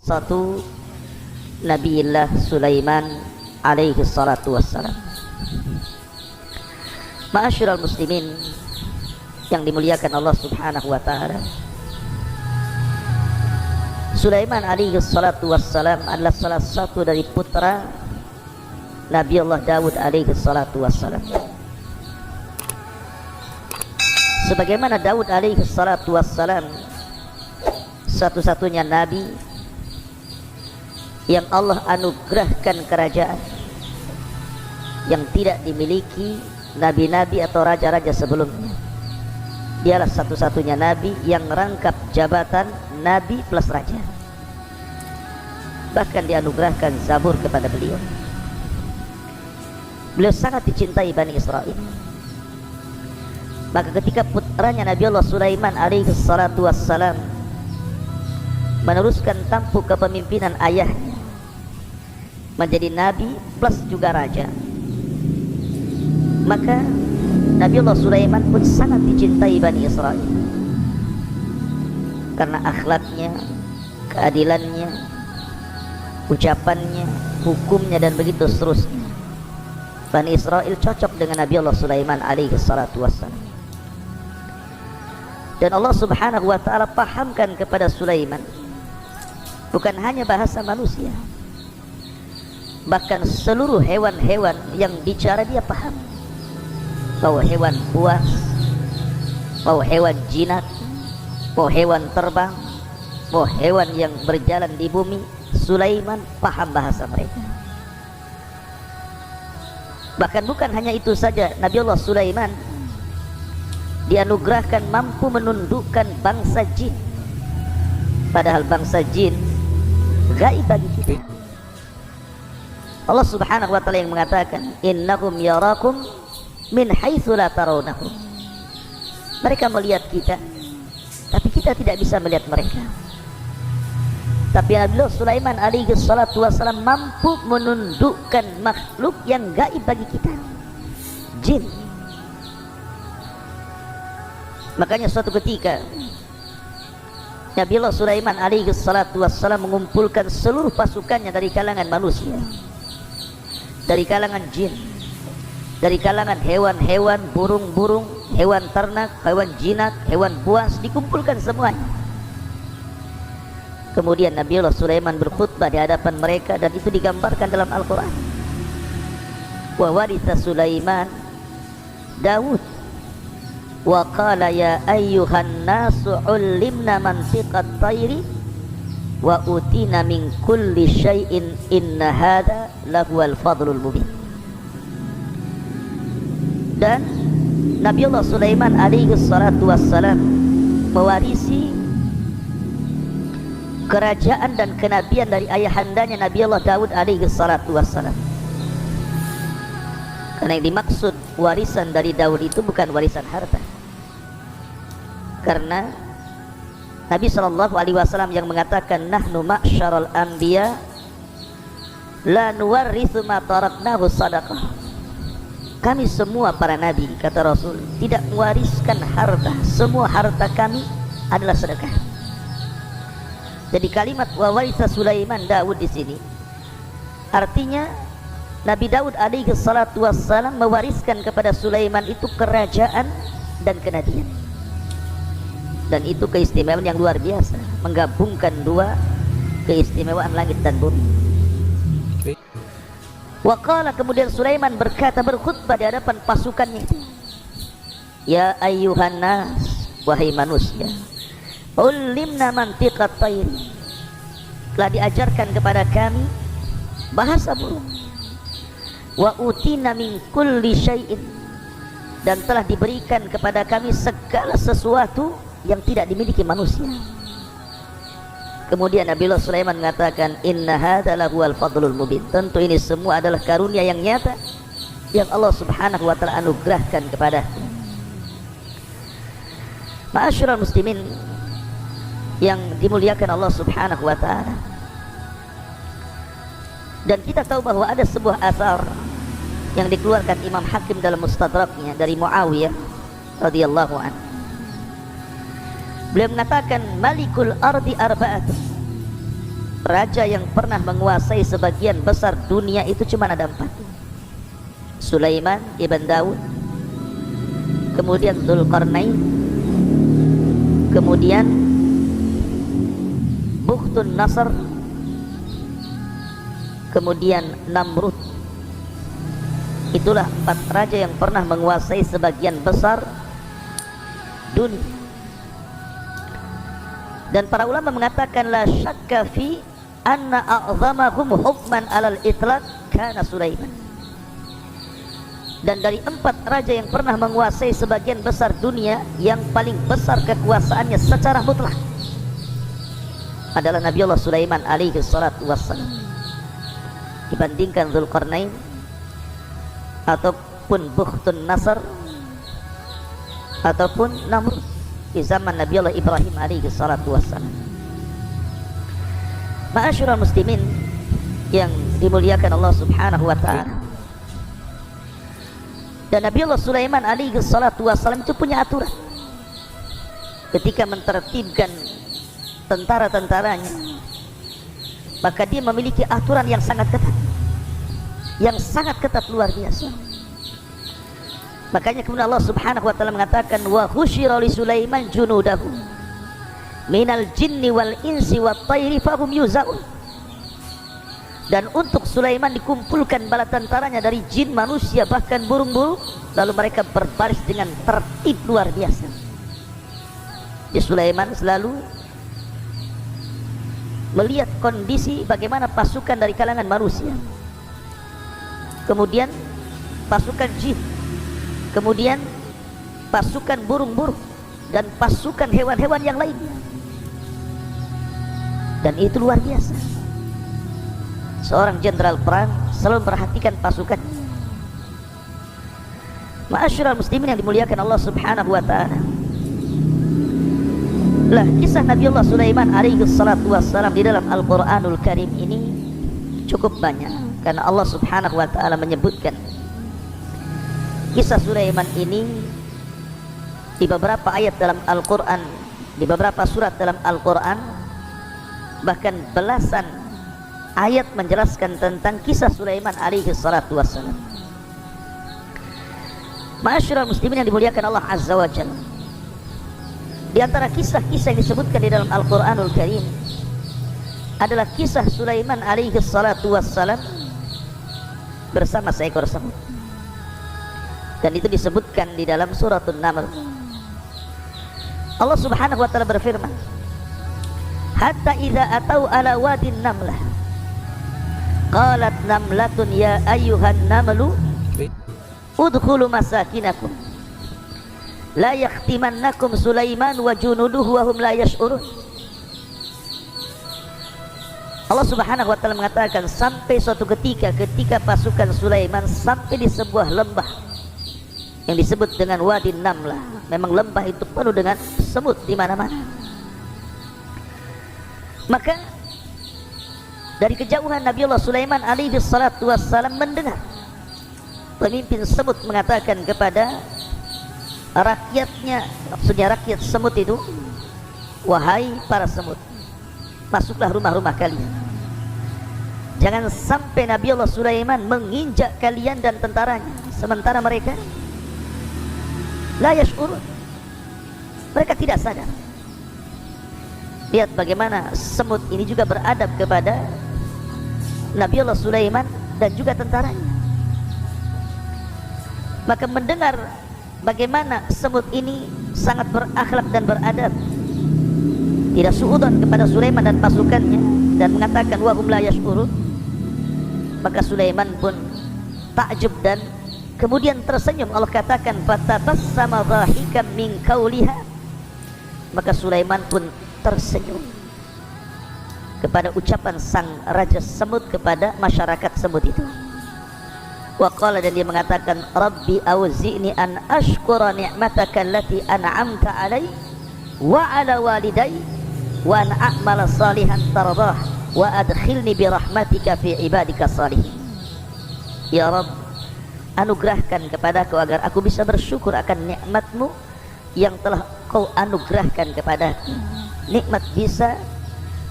satu Nabiullah Sulaiman alaihi salatu wassalam. Ma'asyiral muslimin yang dimuliakan Allah subhanahu wa ta'ala, Sulaiman alaihi salatu wassalam adalah salah satu dari putra Nabi Allah Daud alaihi salatu wassalam. Sebagaimana Daud alaihi salatu wassalam satu-satunya nabi yang Allah anugerahkan kerajaan yang tidak dimiliki nabi-nabi atau raja-raja sebelumnya. Dialah satu-satunya nabi yang merangkap jabatan nabi plus raja. Bahkan dianugerahkan Zabur kepada beliau. Beliau sangat dicintai Bani Israel. Maka ketika putranya Nabi Allah Sulaiman alaihi salatu wassalam meneruskan tampuk kepemimpinan ayahnya menjadi nabi plus juga raja, maka Nabi Allah Sulaiman pun sangat dicintai Bani Israel karena akhlaknya, keadilannya, ucapannya, hukumnya, dan begitu seterusnya. Bani Israel cocok dengan Nabi Allah Sulaiman alaihi salatu wassalam. Dan Allah subhanahu wa ta'ala pahamkan kepada Sulaiman bukan hanya bahasa manusia, bahkan seluruh hewan-hewan yang bicara dia paham. Mau hewan buas, mau hewan jinak, mau hewan terbang, mau hewan yang berjalan di bumi, Sulaiman paham bahasa mereka. Bahkan bukan hanya itu saja, Nabi Allah Sulaiman dianugerahkan mampu menundukkan bangsa jin, padahal bangsa jin gaib bagi kita. Allah subhanahu wa ta'ala yang mengatakan, innahum yarakum min haitsu la tarawnahum. Mereka melihat kita, tapi kita tidak bisa melihat mereka. Tapi Nabi Sulaiman alaihi salatu wassalam mampu menundukkan makhluk yang gaib bagi kita, jin. Makanya suatu ketika Nabi Allah Sulaiman alaihi salatu wassalam mengumpulkan seluruh pasukannya dari kalangan manusia, dari kalangan jin, dari kalangan hewan-hewan, burung-burung, hewan ternak, hewan jinak, hewan buas, dikumpulkan semuanya. Kemudian Nabi Allah Sulaiman berkhutbah di hadapan mereka, dan itu digambarkan dalam Al-Quran. Wa waritha Sulaiman Daud wa qala ya ayyuhan nasu ullimna mantiqat tayri wa utina min kulli syai'in inna hadha lahuwal fadlul mubin. Dan Nabi Allah Sulaiman alaihi salatu wassalam mewarisi kerajaan dan kenabian dari ayahandanya Nabi Allah Daud alaihi salatu wassalam. Karena yang dimaksud warisan dari Daud itu bukan warisan harta. Karena Nabi sallallahu alaihi wasallam yang mengatakan, nahnu ma'syaral anbiya la nuwarrithu ma taraknahu sadaqah. Kami semua para nabi, kata Rasul, tidak mewariskan harta. Semua harta kami adalah sedekah. Jadi kalimat wa waritha Sulaiman Daud di sini artinya Nabi Daud alaihi salatu wassalam mewariskan kepada Sulaiman itu kerajaan dan kenabian. Dan itu keistimewaan yang luar biasa, menggabungkan dua keistimewaan langit dan bumi. Waqala, kemudian Sulaiman berkata, berkhutbah di hadapan pasukannya itu, ya ayyuhan nas, wahai manusia, ulimna mantiqat tayri, telah diajarkan kepada kami bahasa burung, wa utina min kulli syai'in, dan telah diberikan kepada kami segala sesuatu yang tidak dimiliki manusia. Kemudian Nabi Allah Sulaiman mengatakan, inna hadza lahuwal fadlul mubin. Tentu ini semua adalah karunia yang nyata yang Allah subhanahu wa ta'ala anugerahkan kepada. Ma'asyiral muslimin yang dimuliakan Allah subhanahu wa ta'ala, dan kita tahu bahwa ada sebuah asar yang dikeluarkan Imam Hakim dalam Mustadraknya dari Muawiyah radhiyallahu anhu. Beliau mengatakan, malikul ardi arba'atun, raja yang pernah menguasai sebagian besar dunia itu cuma ada 4. Sulaiman ibn Daud, kemudian Dzulqarnain, kemudian Bukhtun Nasr, kemudian Namrud. Itulah 4 raja yang pernah menguasai sebagian besar dunia. Dan para ulama mengatakan la syakka fi anna a'zamahum hukman alal itlaq kana Sulaiman. Dan dari 4 raja yang pernah menguasai sebagian besar dunia, yang paling besar kekuasaannya secara mutlak adalah Nabiullah Sulaiman alaihi salatu wassalam, dibandingkan Dzulqarnain ataupun Bukhtun Nasr ataupun Namrud di zaman Nabiullah Ibrahim alaihi salatu wassalam. Ma'asyiral muslimin yang dimuliakan Allah subhanahu wa ta'ala, dan Nabiullah Sulaiman alaihi salatu wassalam itu punya aturan ketika mentertibkan tentara-tentaranya. Maka dia memiliki aturan yang sangat ketat, yang sangat ketat, luar biasa. Makanya kemudian Allah subhanahu wa ta'ala mengatakan wa husyira li Sulaiman junudahu minal jinni wal insi wat tayri fahum yuzaun. Dan untuk Sulaiman dikumpulkan bala tentaranya dari jin, manusia, bahkan burung-burung, lalu mereka berbaris dengan tertib luar biasa. Di Sulaiman selalu melihat kondisi bagaimana pasukan dari kalangan manusia, kemudian pasukan jin, kemudian pasukan burung-burung, dan pasukan hewan-hewan yang lainnya. Dan itu luar biasa. Seorang jenderal perang selalu memperhatikan pasukan. Ma'asyiral muslimin yang dimuliakan Allah subhanahu wa ta'ala, lah kisah Nabiullah Sulaiman alaihi salatu wassalam di dalam Al-Quranul Karim ini cukup banyak, karena Allah subhanahu wa ta'ala menyebutkan kisah Sulaiman ini di beberapa ayat dalam Al-Quran, di beberapa surat dalam Al-Quran, bahkan belasan ayat menjelaskan tentang kisah Sulaiman alaihi salatu wassalam. Ma'asyiral muslimin yang dimuliakan Allah azza wa jalla, di antara kisah-kisah yang disebutkan di dalam Al-Quranul Karim adalah kisah Sulaiman alaihi salatu wassalam bersama seekor semut. Dan itu disebutkan di dalam suratul Naml. Allah subhanahu wa ta'ala berfirman, hatta idza atau ala wadin namlah qalat namlatun ya ayyuhan namlu udkhulu masakinakum la yakhtimannakum Sulaiman wa junuduhu wa hum la yash'urun. Allah subhanahu wa ta'ala mengatakan sampai suatu ketika pasukan Sulaiman sampai di sebuah lembah yang disebut dengan Wadi Namlah. Memang lembah itu penuh dengan semut di mana-mana. Maka dari kejauhan Nabiullah Sulaiman alaihi salatu wassalam mendengar pemimpin semut mengatakan kepada rakyatnya, maksudnya rakyat semut itu, wahai para semut, masuklah rumah-rumah kalian. Jangan sampai Nabiullah Sulaiman menginjak kalian dan tentaranya, sementara mereka la yash'urun, mereka tidak sadar. Lihat bagaimana semut ini juga beradab kepada Nabiullah Sulaiman dan juga tentaranya. Maka mendengar bagaimana semut ini sangat berakhlak dan beradab, tidak suudzon kepada Sulaiman dan pasukannya, dan mengatakan wa hum la yash'urun, maka Sulaiman pun takjub dan kemudian tersenyum. Allah katakan fatabassama dhahikan min qauliha, maka Sulaiman pun tersenyum kepada ucapan sang raja semut kepada masyarakat semut itu. Waqala, dan dia mengatakan Rabbi auzi'ni an ashkura ni'mataka allati an'amta alai wa ala walidai wa an a'mala salihan tardah wa adkhilni bi rahmatika fi ibadika salihin. Ya Rabb, anugerahkan kepadaku agar aku bisa bersyukur akan nikmatmu yang telah kau anugerahkan kepadaku. Nikmat bisa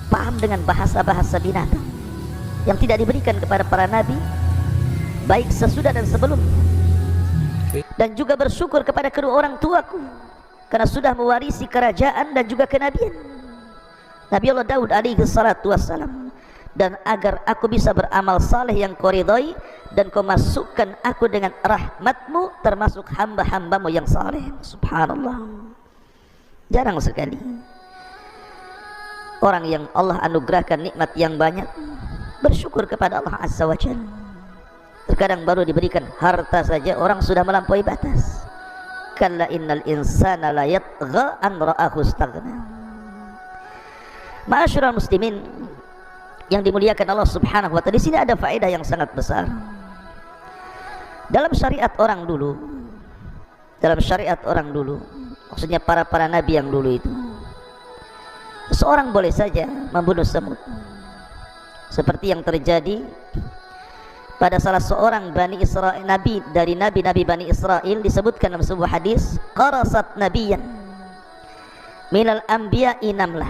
paham dengan bahasa-bahasa binatang yang tidak diberikan kepada para nabi baik sesudah dan sebelum, dan juga bersyukur kepada kedua orang tuaku karena sudah mewarisi kerajaan dan juga kenabian Nabi Allah Daud alaihi salatu wassalam, dan agar aku bisa beramal saleh yang kau ridhai dan kau masukkan aku dengan rahmatmu termasuk hamba-hambamu yang saleh. Subhanallah, jarang sekali orang yang Allah anugerahkan nikmat yang banyak bersyukur kepada Allah Azza wa Jalla. Terkadang baru diberikan harta saja orang sudah melampaui batas. Kalla innal insana la yatgha an ra'ahu istaghna. Ma'asyiral muslimin yang dimuliakan Allah Subhanahu wa taala, di sini ada faedah yang sangat besar. Dalam syariat orang dulu, maksudnya para nabi yang dulu itu, seorang boleh saja membunuh semut. Seperti yang terjadi pada salah seorang Bani Israel, nabi dari nabi-nabi Bani Israel, disebutkan dalam sebuah hadis, qarasat nabiyyan minal anbiya'i namlah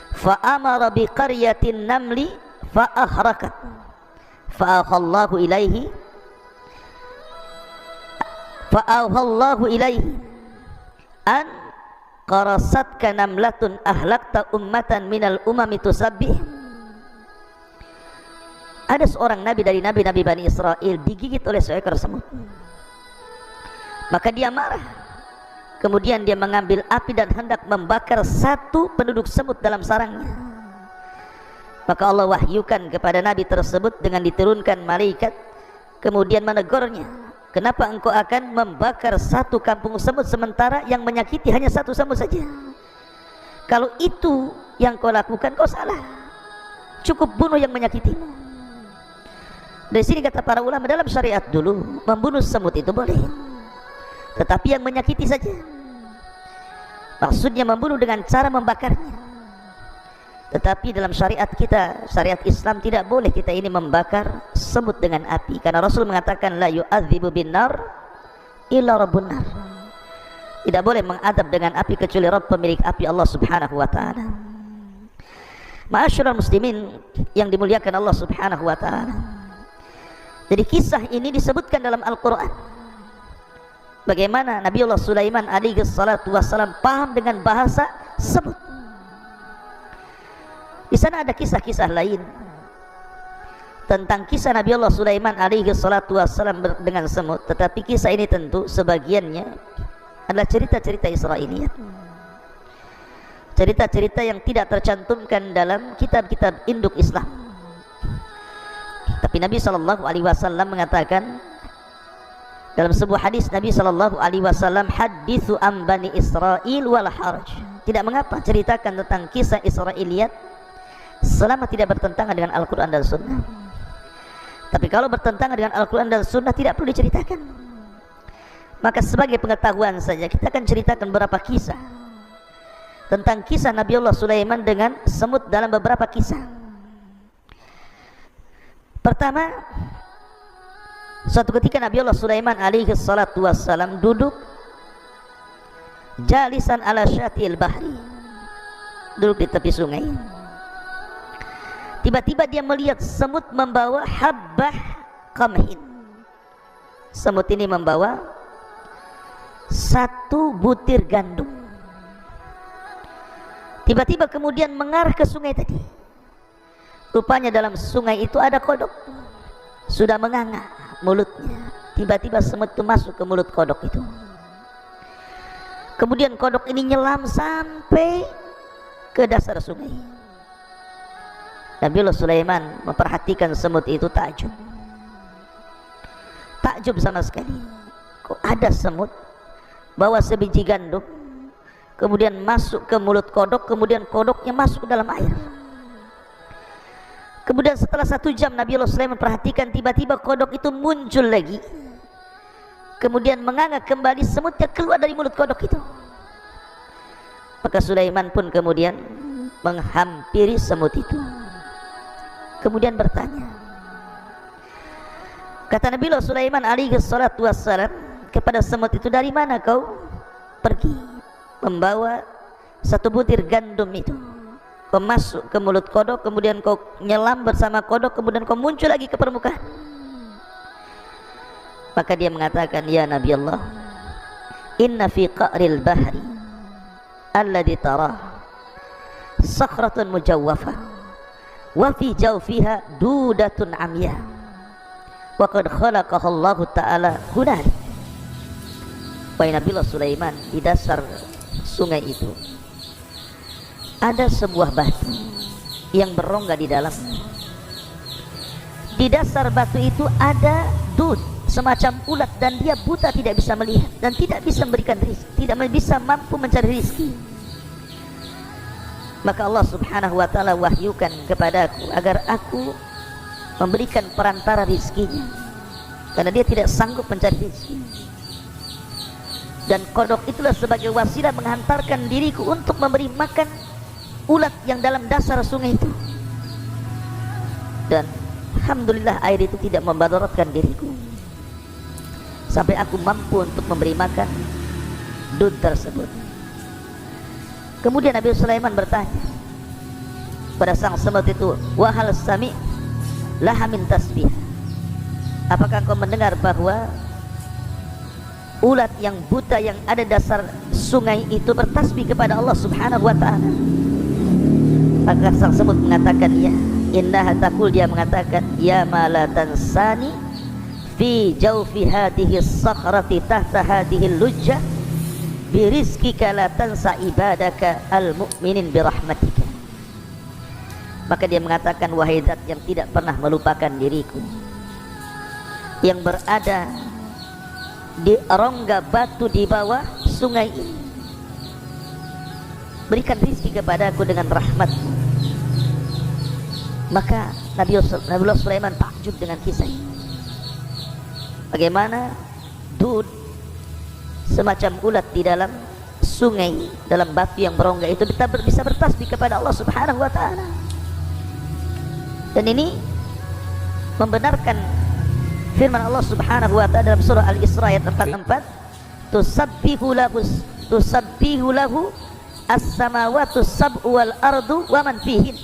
fa'amara biqaryatin namli fa'ahrakat fa'ahallahu ilaihi an qarasatka namlatun ahlakta ummatan minal umami tusabbih. Ada seorang nabi dari nabi-nabi Bani Israel digigit oleh seekor semut, maka dia marah. Kemudian dia mengambil api dan hendak membakar satu penduduk semut dalam sarangnya. Maka Allah wahyukan kepada nabi tersebut dengan diturunkan malaikat, kemudian menegurnya, kenapa engkau akan membakar satu kampung semut sementara yang menyakiti hanya satu semut saja? Kalau itu yang kau lakukan, kau salah, cukup bunuh yang menyakitimu. Dari sini kata para ulama, dalam syariat dulu membunuh semut itu boleh, tetapi yang menyakiti saja. Maksudnya membunuh dengan cara membakarnya. Tetapi dalam syariat kita, syariat Islam, tidak boleh kita ini membakar semut dengan api, karena Rasul mengatakan la yu'adzibu binnar illa rabbun nar. Tidak boleh mengadab dengan api kecuali Rabb pemilik api, Allah Subhanahu wa taala. Ma'asyiral muslimin yang dimuliakan Allah Subhanahu wa taala. Jadi kisah ini disebutkan dalam Al-Quran, bagaimana Nabi Allah Sulaiman alaihi salatu wassalam paham dengan bahasa semut. Di sana ada kisah-kisah lain tentang kisah Nabi Allah Sulaiman alaihi salatu wassalam dengan semut, tetapi kisah ini tentu sebagiannya adalah cerita-cerita Israiliyat, cerita-cerita yang tidak tercantumkan dalam kitab-kitab induk Islam. Tapi Nabi SAW mengatakan dalam sebuah hadis, Nabi SAW, hadithu an Bani Israel wal haraj. Tidak mengapa ceritakan tentang kisah Israiliyat selama tidak bertentangan dengan Al-Quran dan Sunnah. Tapi kalau bertentangan dengan Al-Quran dan Sunnah tidak perlu diceritakan. Maka sebagai pengetahuan saja kita akan ceritakan beberapa kisah tentang kisah Nabi Allah Sulaiman dengan semut dalam beberapa kisah. Pertama, suatu ketika Nabi Allah Sulaiman alaihi salatu wassalam duduk jalisan ala syatil bahri, duduk di tepi sungai. Tiba-tiba dia melihat semut membawa habbah qamhin. Semut ini membawa satu butir gandum. Tiba-tiba kemudian mengarah ke sungai tadi. Rupanya dalam sungai itu ada kodok, sudah menganga mulutnya. Tiba-tiba semut itu masuk ke mulut kodok itu. Kemudian kodok ini nyelam sampai ke dasar sungai. Nabi Allah Sulaiman memperhatikan semut itu, takjub sama sekali. Kok ada semut bawa sebiji gandum, kemudian masuk ke mulut kodok, kemudian kodoknya masuk ke dalam air. Kemudian setelah 1 jam Nabi Allah Sulaiman memperhatikan, tiba-tiba kodok itu muncul lagi, kemudian menganga kembali, semutnya keluar dari mulut kodok itu. Maka Sulaiman pun kemudian menghampiri semut itu, kemudian bertanya. Kata Nabi Allah Sulaiman alaihi salatu wassalam kepada semut itu, dari mana kau pergi membawa satu butir gandum itu? kau masuk ke mulut kodok, kemudian kau nyelam bersama kodok, kemudian kau muncul lagi ke permukaan. Maka dia mengatakan, ya Nabi Allah, inna fi qa'ril bahri alladhi tarah sakhratun mujawwafah wa fi jawfiha dudatun amya wa qad khalaqaha Allah Ta'ala hunalik. Wahai Nabi Allah Sulaiman, di dasar sungai itu ada sebuah batu yang berongga di dalam. Di dasar batu itu ada dud, semacam ulat, dan dia buta, tidak bisa melihat dan tidak bisa memberikan rezeki, tidak bisa mampu mencari rezeki. Maka Allah Subhanahu wa Ta'ala wahyukan kepadaku agar aku memberikan perantara rezekinya, karena dia tidak sanggup mencari rezeki. Dan kodok itulah sebagai wasilah menghantarkan diriku untuk memberi makan ulat yang dalam dasar sungai itu. Dan alhamdulillah air itu tidak memadaratkan diriku, sampai aku mampu untuk memberi makan dud tersebut. Kemudian Nabi Sulaiman bertanya pada sang semut itu, wahal sami laha min tasbih, apakah kau mendengar bahwa ulat yang buta yang ada dasar sungai itu bertasbih kepada Allah Subhanahu wa Ta'ala? Maka sang semut mengatakan, ya. Innaha taqul, dia mengatakan, ya malatan sani fi jawfi hadhihi sakhrati tahta hadhihi lujjah birizkika la tansa ibadaka al-mu'minin birahmatika. Maka dia mengatakan, wahai zat yang tidak pernah melupakan diriku, yang berada di rongga batu di bawah sungai ini, berikan rizki kepadaku dengan rahmatmu. Maka Nabi Allah Sulaiman takjub dengan kisah ini. Bagaimana dud, semacam ulat di dalam sungai, dalam batu yang berongga itu bisa bertasbih kepada Allah Subhanahu wa Ta'ala. Dan ini membenarkan firman Allah Subhanahu wa Ta'ala dalam surah Al-Isra ayat 44, tusabbihu lahu as-samawati sab'u wal ardu wa man fihin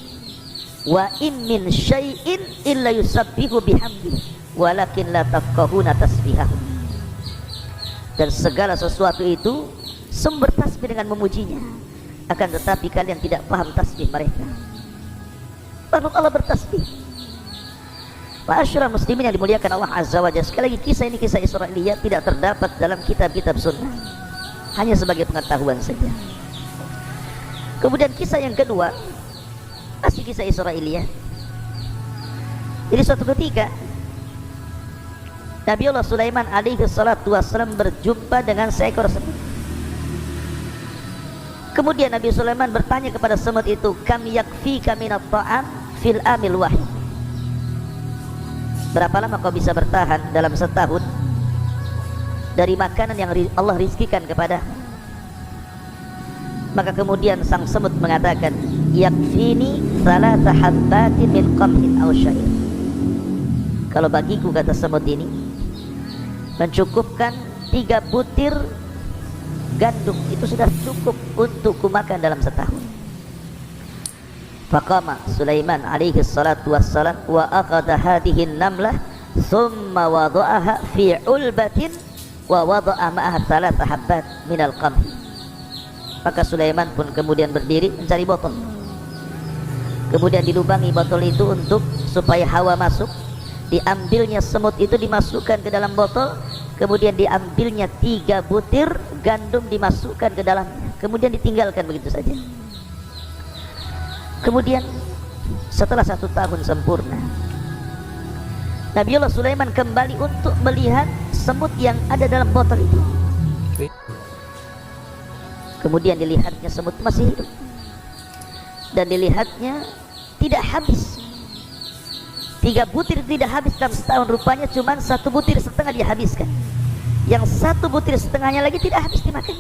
wa in min syai'in illa yusabbihu bihamdihi walakin la tafqahuna tasbihahum. Dan segala sesuatu itu sumber tasbih dengan memujinya, akan tetapi kalian tidak paham tasbih mereka. Lalu Allah bertasbih. Ma'asyiral muslimin yang dimuliakan Allah Azza wa Jalla, sekali lagi kisah ini kisah Israiliyat, tidak terdapat dalam kitab-kitab sunnah, hanya sebagai pengetahuan saja. Kemudian kisah yang kedua masih kisah Israiliyat. Jadi suatu ketika Nabi Allah Sulaiman alaihi salatu wassalam berjumpa dengan seekor semut. Kemudian Nabi Sulaiman bertanya kepada semut itu, kam yakfika minat ta'am fil amil wahid, berapa lama kau bisa bertahan dalam setahun dari makanan yang Allah rizkikan kepada? Maka kemudian sang semut mengatakan, yakfini thalatha habbatin min qamhin aw syair, kalau bagiku, kata semut ini, mencukupkan 3 butir gandum itu sudah cukup untuk kumakan dalam setahun. Faqama Sulaiman alaihi salatu wassalam wa akhadha hadhihi an-namlah thumma wada'aha fi ulbatin wa wada'a ma'aha thalatha habbat minal qamh. Maka Sulaiman pun kemudian berdiri mencari botol, kemudian dilubangi botol itu untuk supaya hawa masuk. Diambilnya semut itu dimasukkan ke dalam botol, kemudian diambilnya 3 butir gandum dimasukkan ke dalamnya, kemudian ditinggalkan begitu saja. Kemudian setelah 1 tahun sempurna, Nabi Allah Sulaiman kembali untuk melihat semut yang ada dalam botol itu. Kemudian dilihatnya semut masih hidup, dan dilihatnya tidak habis. 3 butir tidak habis dalam setahun, rupanya cuma 1 butir setengah dia habiskan. Yang 1 butir setengahnya lagi tidak habis dimakan.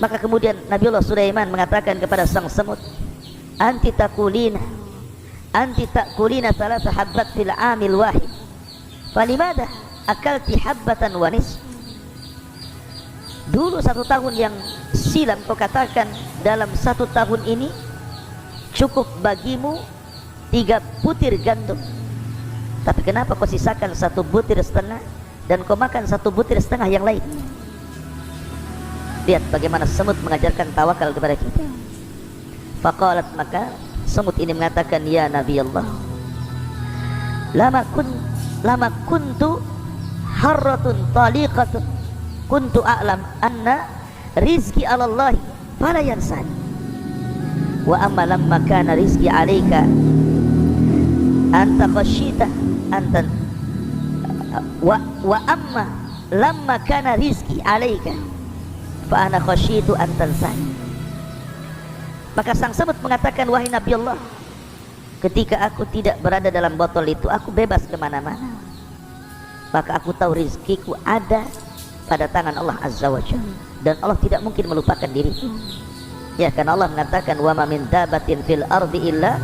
Maka kemudian Nabi Allah Sulaiman mengatakan kepada sang semut, anti takulina thalatha habbat fil amil wahid, falimada akalti habbatan wa nisf. Dulu 1 tahun yang silam kau katakan dalam 1 tahun ini cukup bagimu 3 butir gandum, tapi kenapa kau sisakan 1 butir setengah dan kau makan 1 butir setengah yang lain? Lihat bagaimana semut mengajarkan tawakal kepada kita. Faqalat, maka semut ini mengatakan, ya Nabi Allah, lama kuntu harratun taliqatun kuntu a'lam anna rizki ala Allah fala yansani wa amma lamma kana rizki alayka anta khashita anta wa amma lamma kana rizki alayka fa ana khashitu an tansani. Maka sang semut mengatakan, wahai Nabi Allah, ketika aku tidak berada dalam botol itu, aku bebas kemana-mana, maka aku tahu rizkiku ada pada tangan Allah Azza wa Jalla, dan Allah tidak mungkin melupakan diriku. Ya, karena Allah mengatakan, wa ma min dabatin fil ardi illa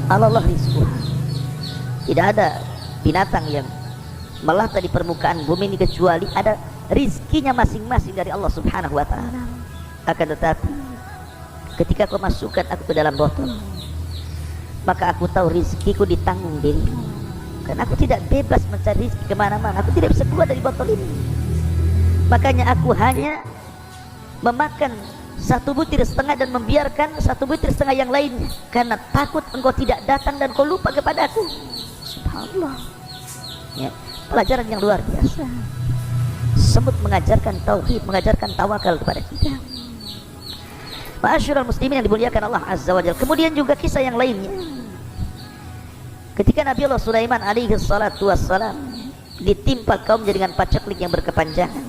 'ala Allah rizquha. Tidak ada binatang yang melata di permukaan bumi ini kecuali ada rizkinya masing-masing dari Allah Subhanahu wa ta'ala. Akan tetapi ketika kau masukkan aku ke dalam botol, maka aku tahu rizkiku ditanggung dirimu, karena aku tidak bebas mencari rizki kemana-mana. Aku tidak bisa keluar dari botol ini. Makanya aku hanya memakan 1 butir setengah dan membiarkan 1 butir setengah yang lainnya, karena takut engkau tidak datang dan kau lupa kepada aku. Subhanallah, ya, pelajaran yang luar biasa. Semut mengajarkan tauhid, mengajarkan tawakal kepada kita. Ma'asyiral muslimin yang dimuliakan Allah Azza wa Jalla. Kemudian juga kisah yang lainnya, ketika Nabi Allah Sulaiman alaihi salatu wassalam ditimpa kaumnya dengan paceklik yang berkepanjangan,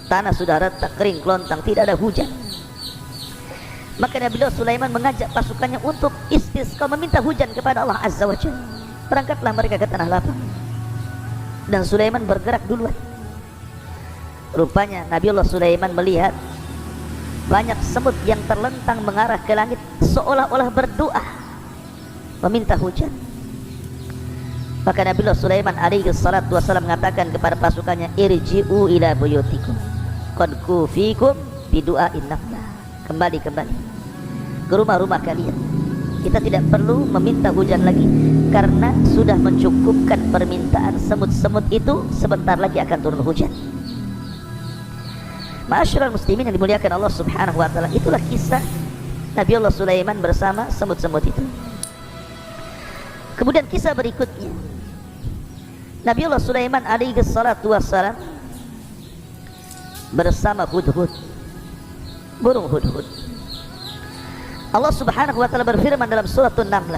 tanah sudah retak, kering kelontang, tidak ada hujan. Maka Nabi Allah Sulaiman mengajak pasukannya untuk istisqa, meminta hujan kepada Allah Azza wa Jalla. Berangkatlah mereka ke tanah lapang, dan Sulaiman bergerak duluan. Rupanya Nabi Allah Sulaiman melihat banyak semut yang terlentang mengarah ke langit, seolah-olah berdoa meminta hujan. Maka Nabi Allah Sulaiman alaihi salatu wassalam mengatakan kepada pasukannya, irji'u ila buyutikum qad kufikum bidu'ain naflah. Kembali ke rumah-rumah kalian. Kita tidak perlu meminta hujan lagi, karena sudah mencukupkan permintaan semut-semut itu. Sebentar lagi akan turun hujan. Ma'asyiral muslimin yang dimuliakan Allah Subhanahu wa ta'ala. Itulah kisah Nabi Allah Sulaiman bersama semut-semut itu. Kemudian kisah berikutnya, Nabi Allah Sulaiman alaihi salatu wassalam bersama hudhud, burung hudhud. Allah Subhanahu wa ta'ala berfirman dalam suratul Naml,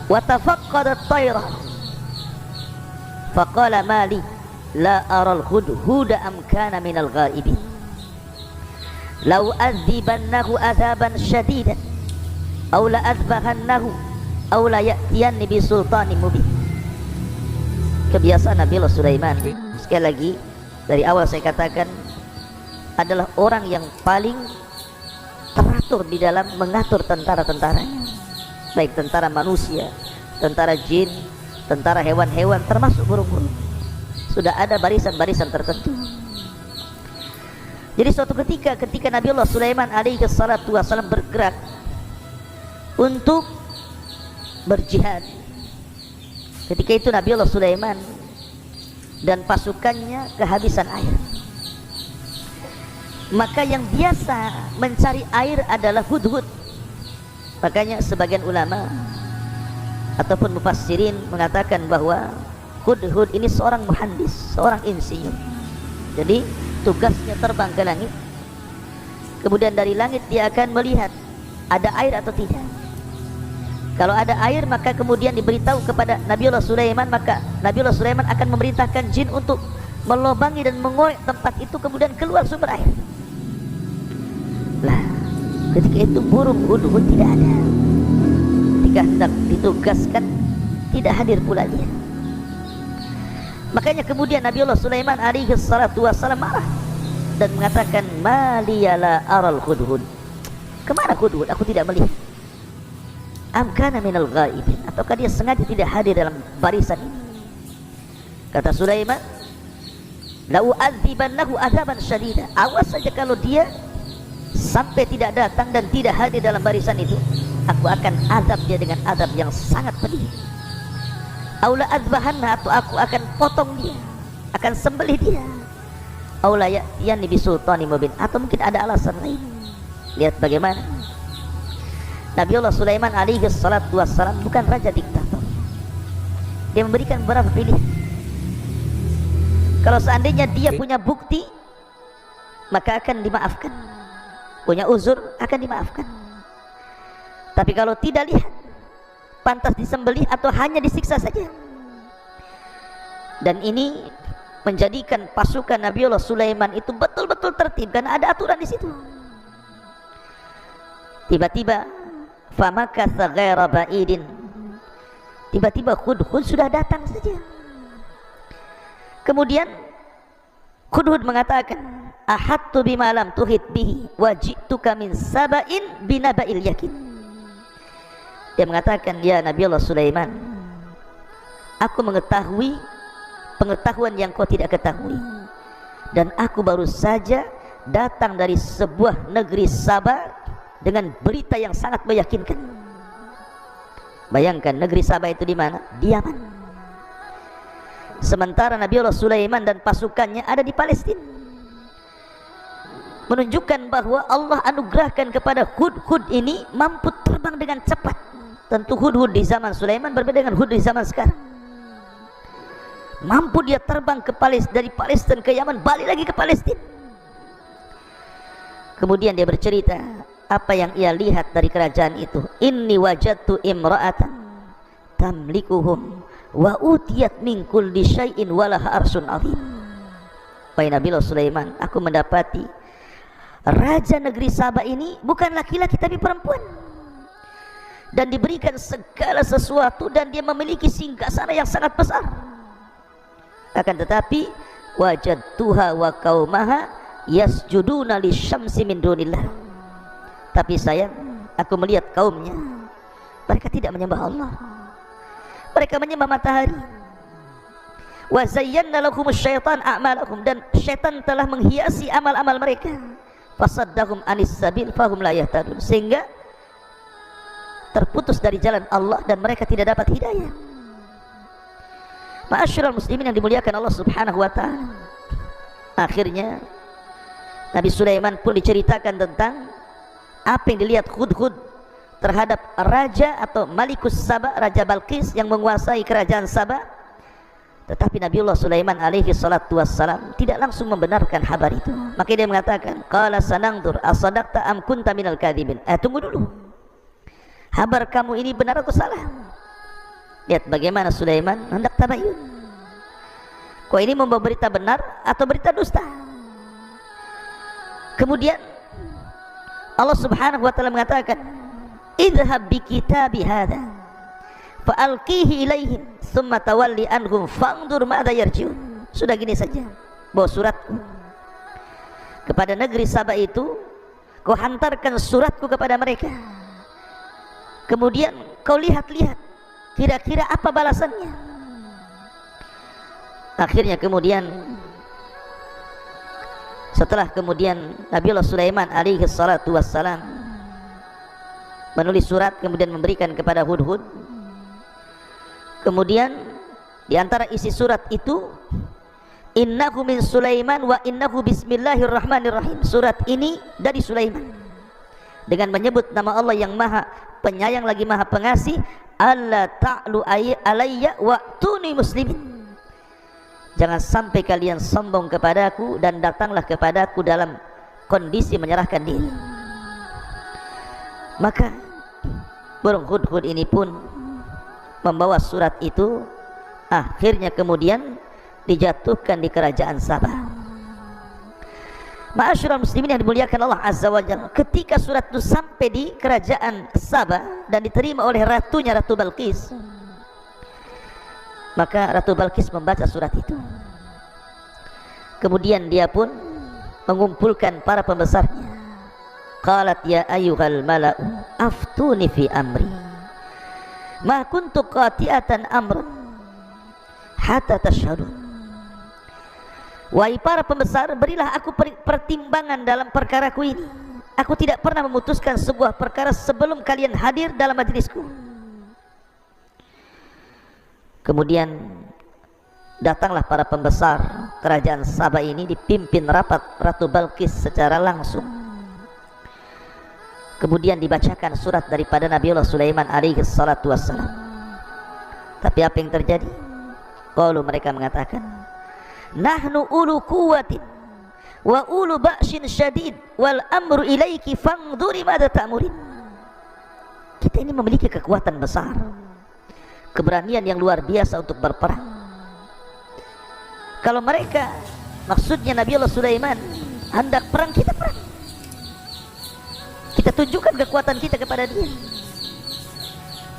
wa tafaqqada at-tayra faqala mali la aral hudhuda am kana minal ghaibin law adzibannahu adzaban syadidan aw la azbahannahu aw la ya'tiyanni bi sultanin mubin. Kebiasaan Nabi Allah Sulaiman, sekali lagi dari awal saya katakan, adalah orang yang paling teratur di dalam mengatur tentara-tentaranya, baik tentara manusia, tentara jin, tentara hewan-hewan, termasuk burung-burung. Sudah ada barisan-barisan tertentu. Jadi suatu ketika Nabi Allah Sulaiman alaihi salatu wassalam bergerak untuk berjihad, ketika itu Nabi Allah Sulaiman dan pasukannya kehabisan air. Maka yang biasa mencari air adalah hudhud. Makanya sebagian ulama ataupun mufassirin mengatakan bahwa hudhud ini seorang muhandis, seorang insinyur. Jadi tugasnya terbang ke langit, kemudian dari langit dia akan melihat ada air atau tidak. Kalau ada air, maka kemudian diberitahu kepada Nabi Allah Sulaiman, maka Nabi Allah Sulaiman akan memerintahkan jin untuk melobangi dan mengorek tempat itu, kemudian keluar sumber air. Lah, ketika itu burung hudhud tidak ada. Ketika hendak ditugaskan, tidak hadir pula dia. Makanya kemudian Nabi Allah Sulaiman alaihi salatu wassalam marah dan mengatakan, maliyala aral hudhud. Kemana hudhud? Aku tidak melihat. Am kana minal ghaibin, ataukah dia sengaja tidak hadir dalam barisan ini? Kata Sulaiman, la u'adzibannahu adzaban syadida. Awas saja kalau dia sampai tidak datang dan tidak hadir dalam barisan itu, aku akan azab dia dengan azab yang sangat pedih. Aula adzbahanna, atau aku akan potong dia, akan sembelih dia. Aula ya'tiyani bisultani mubin, atau mungkin ada alasan lain. Lihat bagaimana Nabiullah Sulaiman alaihi salatu wassalam bukan raja diktator. Dia memberikan beberapa pilihan. Kalau seandainya dia punya bukti, maka akan dimaafkan. Punya uzur, akan dimaafkan. Tapi kalau tidak lihat, pantas disembelih atau hanya disiksa saja. Dan ini menjadikan pasukan Nabiullah Sulaiman itu betul-betul tertib, karena ada aturan di situ. Tiba-tiba famakatha ghaira ba'idin, tiba-tiba Hudhud sudah datang saja. Kemudian Hudhud mengatakan, ahattu bima lam tuhit bihi wa ji'tuka min saba'in binaba'il yakin. Dia mengatakan, ya Nabiullah Sulaiman, aku mengetahui pengetahuan yang kau tidak ketahui, dan aku baru saja datang dari sebuah negeri Sabah dengan berita yang sangat meyakinkan. Bayangkan, negeri Sabah itu di mana? Di Yaman. Sementara Nabiullah Sulaiman dan pasukannya ada di Palestina. Menunjukkan bahwa Allah anugerahkan kepada Hudhud ini mampu terbang dengan cepat. Tentu Hudhud di zaman Sulaiman berbeda dengan Hudhud di zaman sekarang. Mampu dia terbang ke dari Palestina ke Yaman, balik lagi ke Palestina. Kemudian dia bercerita apa yang ia lihat dari kerajaan itu. Inni wajadtu imra'atan tamlikuhum wa utiyat min kulli syai'in walaha arsun 'azim. Wahai Nabiullah Sulaiman, aku mendapati raja negeri Sabah ini bukan laki-laki tapi perempuan, dan diberikan segala sesuatu, dan dia memiliki singgasana yang sangat besar. Akan tetapi wajadtuha wa qaumaha yasjuduna lisyamsi min dunillah. Tapi sayang, aku melihat kaumnya, mereka tidak menyembah Allah, mereka menyembah matahari. Wa zayyana lahumus syaitan a'malahum, dan syaitan telah menghiasi amal-amal mereka. Fasaddahum anis sabil fahum la yahtadun, sehingga terputus dari jalan Allah dan mereka tidak dapat hidayah. Ma'asyiral muslimin yang dimuliakan Allah Subhanahu wa taala. Akhirnya Nabi Sulaiman pun diceritakan tentang apa yang dilihat Hudhud terhadap raja atau Malikus Sabah, Raja Balqis yang menguasai kerajaan Sabah. Tetapi Nabiullah Sulaiman alaihi salatu wassalam tidak langsung membenarkan kabar itu. Maka dia mengatakan, qala sanangdur asadaqta am kunta minal kadhibin. Tunggu dulu, kabar kamu ini benar atau salah? Lihat bagaimana Sulaiman hendak tabayun. Kau ini membawa berita benar atau berita dusta? Kemudian Allah Subhanahu wa taala mengatakan, idhhab bi kitabi hadza fa'alqihi ilaihim thumma tawalli anhum fa'ndur ma'adha yarji'un. Sudah gini saja, bawa suratku kepada negeri Sabah itu, kau hantarkan suratku kepada mereka, kemudian kau lihat-lihat kira-kira apa balasannya. Akhirnya kemudian setelah kemudian Nabiullah Sulaiman alaihi salatu wassalam menulis surat kemudian memberikan kepada Hudhud. Kemudian diantara isi surat itu, innahu min Sulaiman wa innahu bismillahirrahmanirrahim. Surat ini dari Sulaiman dengan menyebut nama Allah yang maha penyayang lagi maha pengasih. Alla ta'lu alayya wa tuni muslimin. Jangan sampai kalian sombong kepadaku dan datanglah kepadaku dalam kondisi menyerahkan diri. Maka burung Hudhud ini pun membawa surat itu, akhirnya kemudian dijatuhkan di kerajaan Sabah. Ma'asyiral muslimin yang dimuliakan Allah Azza wa Jalla, ketika surat itu sampai di kerajaan Sabah dan diterima oleh ratunya, Ratu Balqis, maka Ratu Balqis membaca surat itu. Kemudian dia pun mengumpulkan para pembesarnya. Qalat ya ayyuhal mala'u aftuni fi amri ma kuntu qati'atan amran hatta tashhadun. Wahai para pembesar, berilah aku pertimbangan dalam perkaraku ini. Aku tidak pernah memutuskan sebuah perkara sebelum kalian hadir dalam majelisku. Kemudian datanglah para pembesar kerajaan Sabah ini, dipimpin rapat Ratu Balqis secara langsung. Kemudian dibacakan surat daripada Nabiullah Sulaiman alaihi salatu wassalam. Tapi apa yang terjadi? Qalu, mereka mengatakan, nahnu ulu quwwatin wa ulu ba'shin syadid wal amru ilaiki fangduri madza ta'murin. Kita ini memiliki kekuatan besar, keberanian yang luar biasa untuk berperang. Kalau mereka, maksudnya Nabiullah Sulaiman, hendak perang, kita perang. Kita tunjukkan kekuatan kita kepada dia.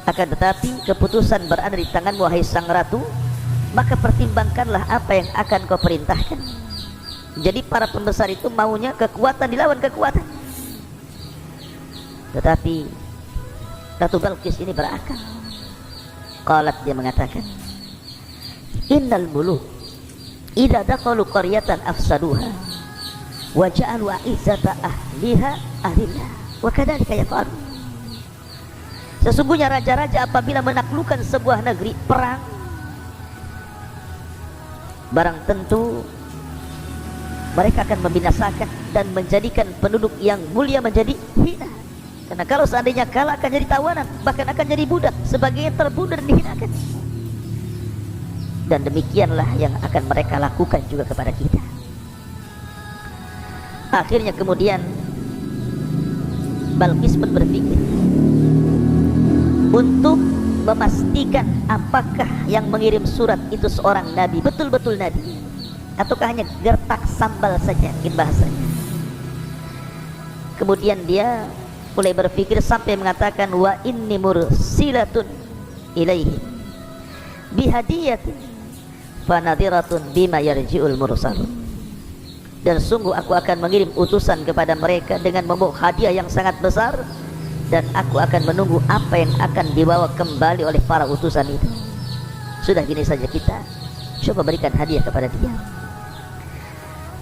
Akan tetapi keputusan berada di tanganmu wahai sang ratu, maka pertimbangkanlah apa yang akan kau perintahkan. Jadi para pembesar itu maunya kekuatan dilawan kekuatan. Tetapi Ratu Balqis ini berakal. Qalat, dia mengatakan, innal muluk idza dakhalu qaryatan afsaduha wa ja'alu a'izzata ahliha ahliha wa kadzalika yaf'alu. Sesungguhnya raja-raja apabila menaklukkan sebuah negeri perang, barang tentu mereka akan membinasakan dan menjadikan penduduk yang mulia menjadi hina. Karena kalau seandainya kalah akan jadi tawanan, bahkan akan jadi budak, sebagai terbudak dan dihinakan. Dan demikianlah yang akan mereka lakukan juga kepada kita. Akhirnya kemudian Balqis pun berpikir untuk memastikan apakah yang mengirim surat itu seorang nabi, betul-betul nabi, ataukah hanya gertak sambal saja mungkin bahasanya. Kemudian dia mulai berpikir sampai mengatakan, wa inni mursilatun ilaihi bihadiyatin fanadiratun bima yarji'ul mursalun. Dan sungguh aku akan mengirim utusan kepada mereka dengan membawa hadiah yang sangat besar, dan aku akan menunggu apa yang akan dibawa kembali oleh para utusan itu. Sudah, gini saja, kita coba berikan hadiah kepada dia.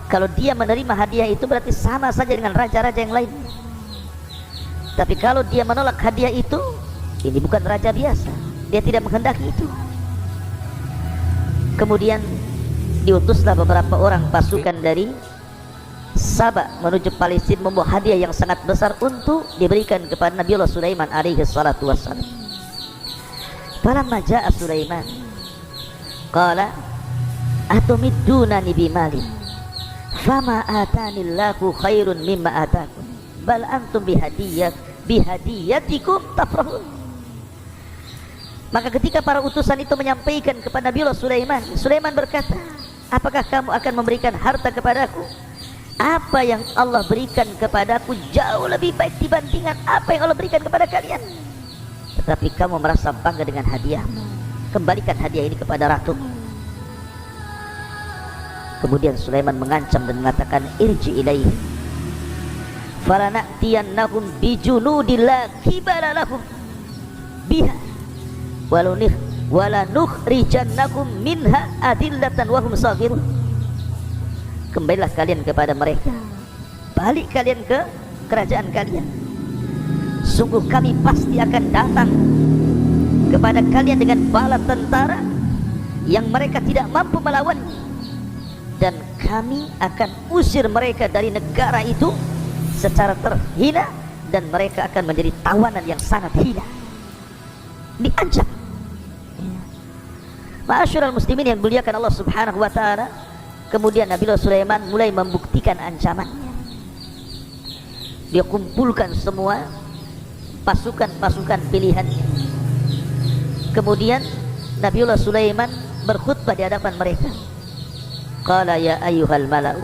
Kalau dia menerima hadiah itu berarti sama saja dengan raja-raja yang lain. Tapi kalau dia menolak hadiah itu, ini bukan raja biasa, dia tidak menghendaki itu. Kemudian diutuslah beberapa orang pasukan dari Sabah menuju Palestina membawa hadiah yang sangat besar untuk diberikan kepada Nabiullah Sulaiman alaihi salatu wassalam. Falamma ja'a Sulaiman qala atumiddunani bimalin fama atanillahu khairun mimma atakum bal antum bihadiyatikum tafrahun. Maka ketika para utusan itu menyampaikan kepada Nabiullah Sulaiman, Sulaiman berkata, apakah kamu akan memberikan harta kepadaku? Apa yang Allah berikan kepadaku jauh lebih baik dibandingkan apa yang Allah berikan kepada kalian. Tetapi kamu merasa bangga dengan hadiahmu, kembalikan hadiah ini kepada ratu. Kemudian Sulaiman mengancam dan mengatakan, irji ilaihi falana'tiyannahum bijunudin la kibala lahum biha walanukhrijannakum minha adillatan wahum saghirun. Kembalilah kalian kepada mereka, balik kalian ke kerajaan kalian. Sungguh kami pasti akan datang kepada kalian dengan bala tentara yang mereka tidak mampu melawan, dan kami akan usir mereka dari negara itu secara terhina, dan mereka akan menjadi tawanan yang sangat hina. Diancam. Ma'asyiral muslimin yang muliakan Allah Subhanahu wa taala. Kemudian Nabiullah Sulaiman mulai membuktikan ancamannya. Dia kumpulkan semua pasukan-pasukan pilihannya. Kemudian Nabiullah Sulaiman berkhutbah di hadapan mereka. Qala ya ayyuhal mala'u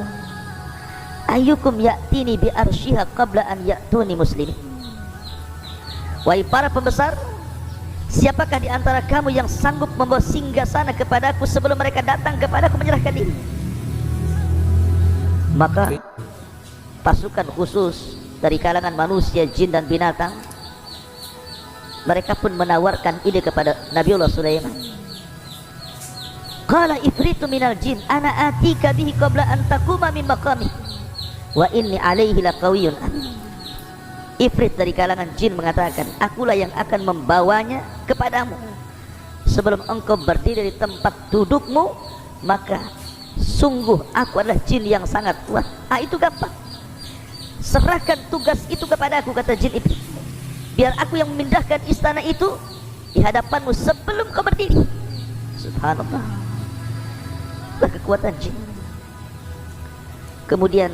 ayyukum ya'tini bi arsyiha qabla an ya'tuni muslimin. Wahai para pembesar, siapakah di antara kamu yang sanggup membawa singgasana kepadaku sebelum mereka datang kepadaku menyerahkan diri? Maka pasukan khusus dari kalangan manusia, jin dan binatang, mereka pun menawarkan ide kepada Nabiullah Sulaiman. Qala ifritu minal jin ana atika bihi qabla an taquma min maqami wa inni alaihi laqawiyyun amin. Ifrit dari kalangan jin mengatakan, akulah yang akan membawanya kepadamu sebelum engkau berdiri dari tempat dudukmu, maka sungguh aku adalah jin yang sangat kuat. Itu gampang, serahkan tugas itu kepada aku, kata jin Ifrit, biar aku yang memindahkan istana itu di hadapanmu sebelum kau berdiri. Subhanallah, kekuatan jin. Kemudian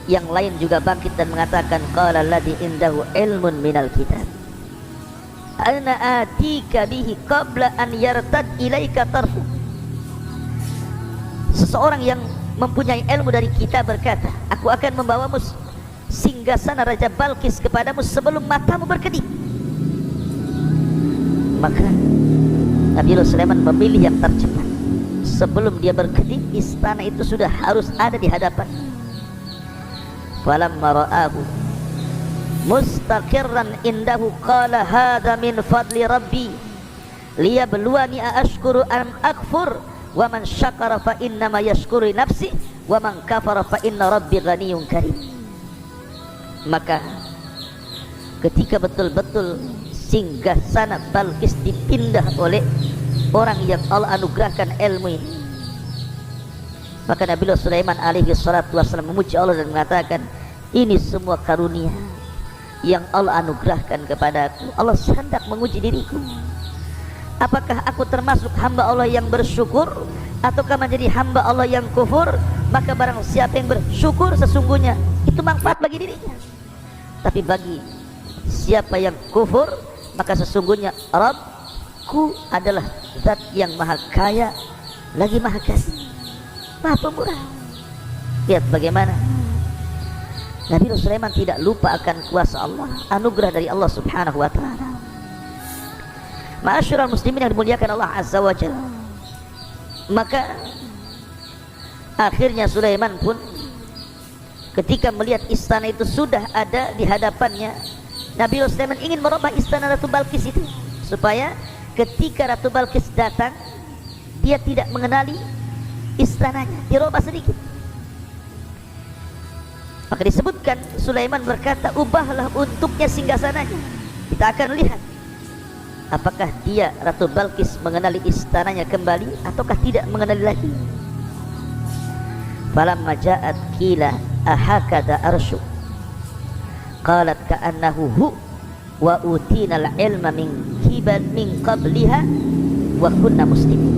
yang lain juga bangkit dan mengatakan, qala alladhi indahu ilmun minal kitab ana atika bihi qabla an yartad ilaika tarfu. Seseorang yang mempunyai ilmu dari kita berkata, aku akan membawamu singgasana Raja Balkis kepadamu sebelum matamu berkedip. Maka Nabi Sulaiman memilih yang tercepat. Sebelum dia berkedip, istana itu sudah harus ada di hadapan. Falamma ra'ahu mustaqirran indahu qala hadha min fadli rabbi liyabluwani aashkuru am akfur wa man syakara fa innama yashkuru nafsi wa man kafara fa inna rabbi ghaniyyun karim. Maka ketika betul-betul singgasana Balkis dipindah oleh orang yang Allah anugerahkan ilmu ini, maka Nabi Sulaiman alaihi salatu wassalam memuji Allah dan mengatakan, ini semua karunia yang Allah anugerahkan kepadaku. Allah hendak menguji diriku, apakah aku termasuk hamba Allah yang bersyukur ataukah menjadi hamba Allah yang kufur. Maka barang siapa yang bersyukur, sesungguhnya itu manfaat bagi dirinya. Tapi bagi siapa yang kufur, maka sesungguhnya Rabbku adalah zat yang maha kaya lagi maha kasih, maha pemurah. Lihat bagaimana Nabi Sulaiman tidak lupa akan kuasa Allah, anugerah dari Allah subhanahu wa ta'ala. Ma'asyiral muslimin yang dimuliakan Allah azza wa jalla. Maka akhirnya Sulaiman pun ketika melihat istana itu sudah ada di hadapannya, Nabi Sulaiman ingin merubah istana Ratu Balkis itu, supaya ketika Ratu Balkis datang, dia tidak mengenali istananya, dirubah sedikit. Maka disebutkan Sulaiman berkata, ubahlah untuknya singgasananya. Kita akan lihat apakah dia Ratu Balkis mengenali istananya kembali ataukah tidak mengenali lagi. Falamma ja'at qila ahakada arsyu qalat ka'annahu hu wa utinal ilma min qabliha wa kunna muslimin.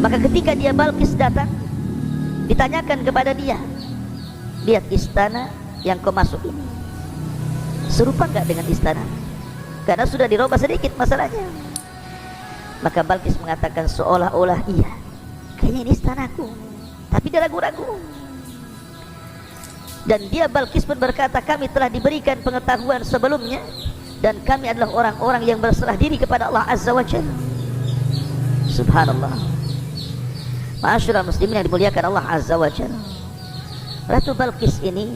Maka ketika dia Balkis datang, ditanyakan kepada dia, lihat istana yang kau masuk ini serupa enggak dengan istana? Karena sudah dirubah sedikit masalahnya. Maka Balkis mengatakan seolah-olah iya, kayaknya ini istanaku, tapi dia ragu-ragu. Dan dia Balkis pun berkata, kami telah diberikan pengetahuan sebelumnya dan kami adalah orang-orang yang berserah diri kepada Allah azza wa jalla. Subhanallah. Ma'asyiral muslimin yang dimuliakan Allah azza wa jalla, Ratu Balkis ini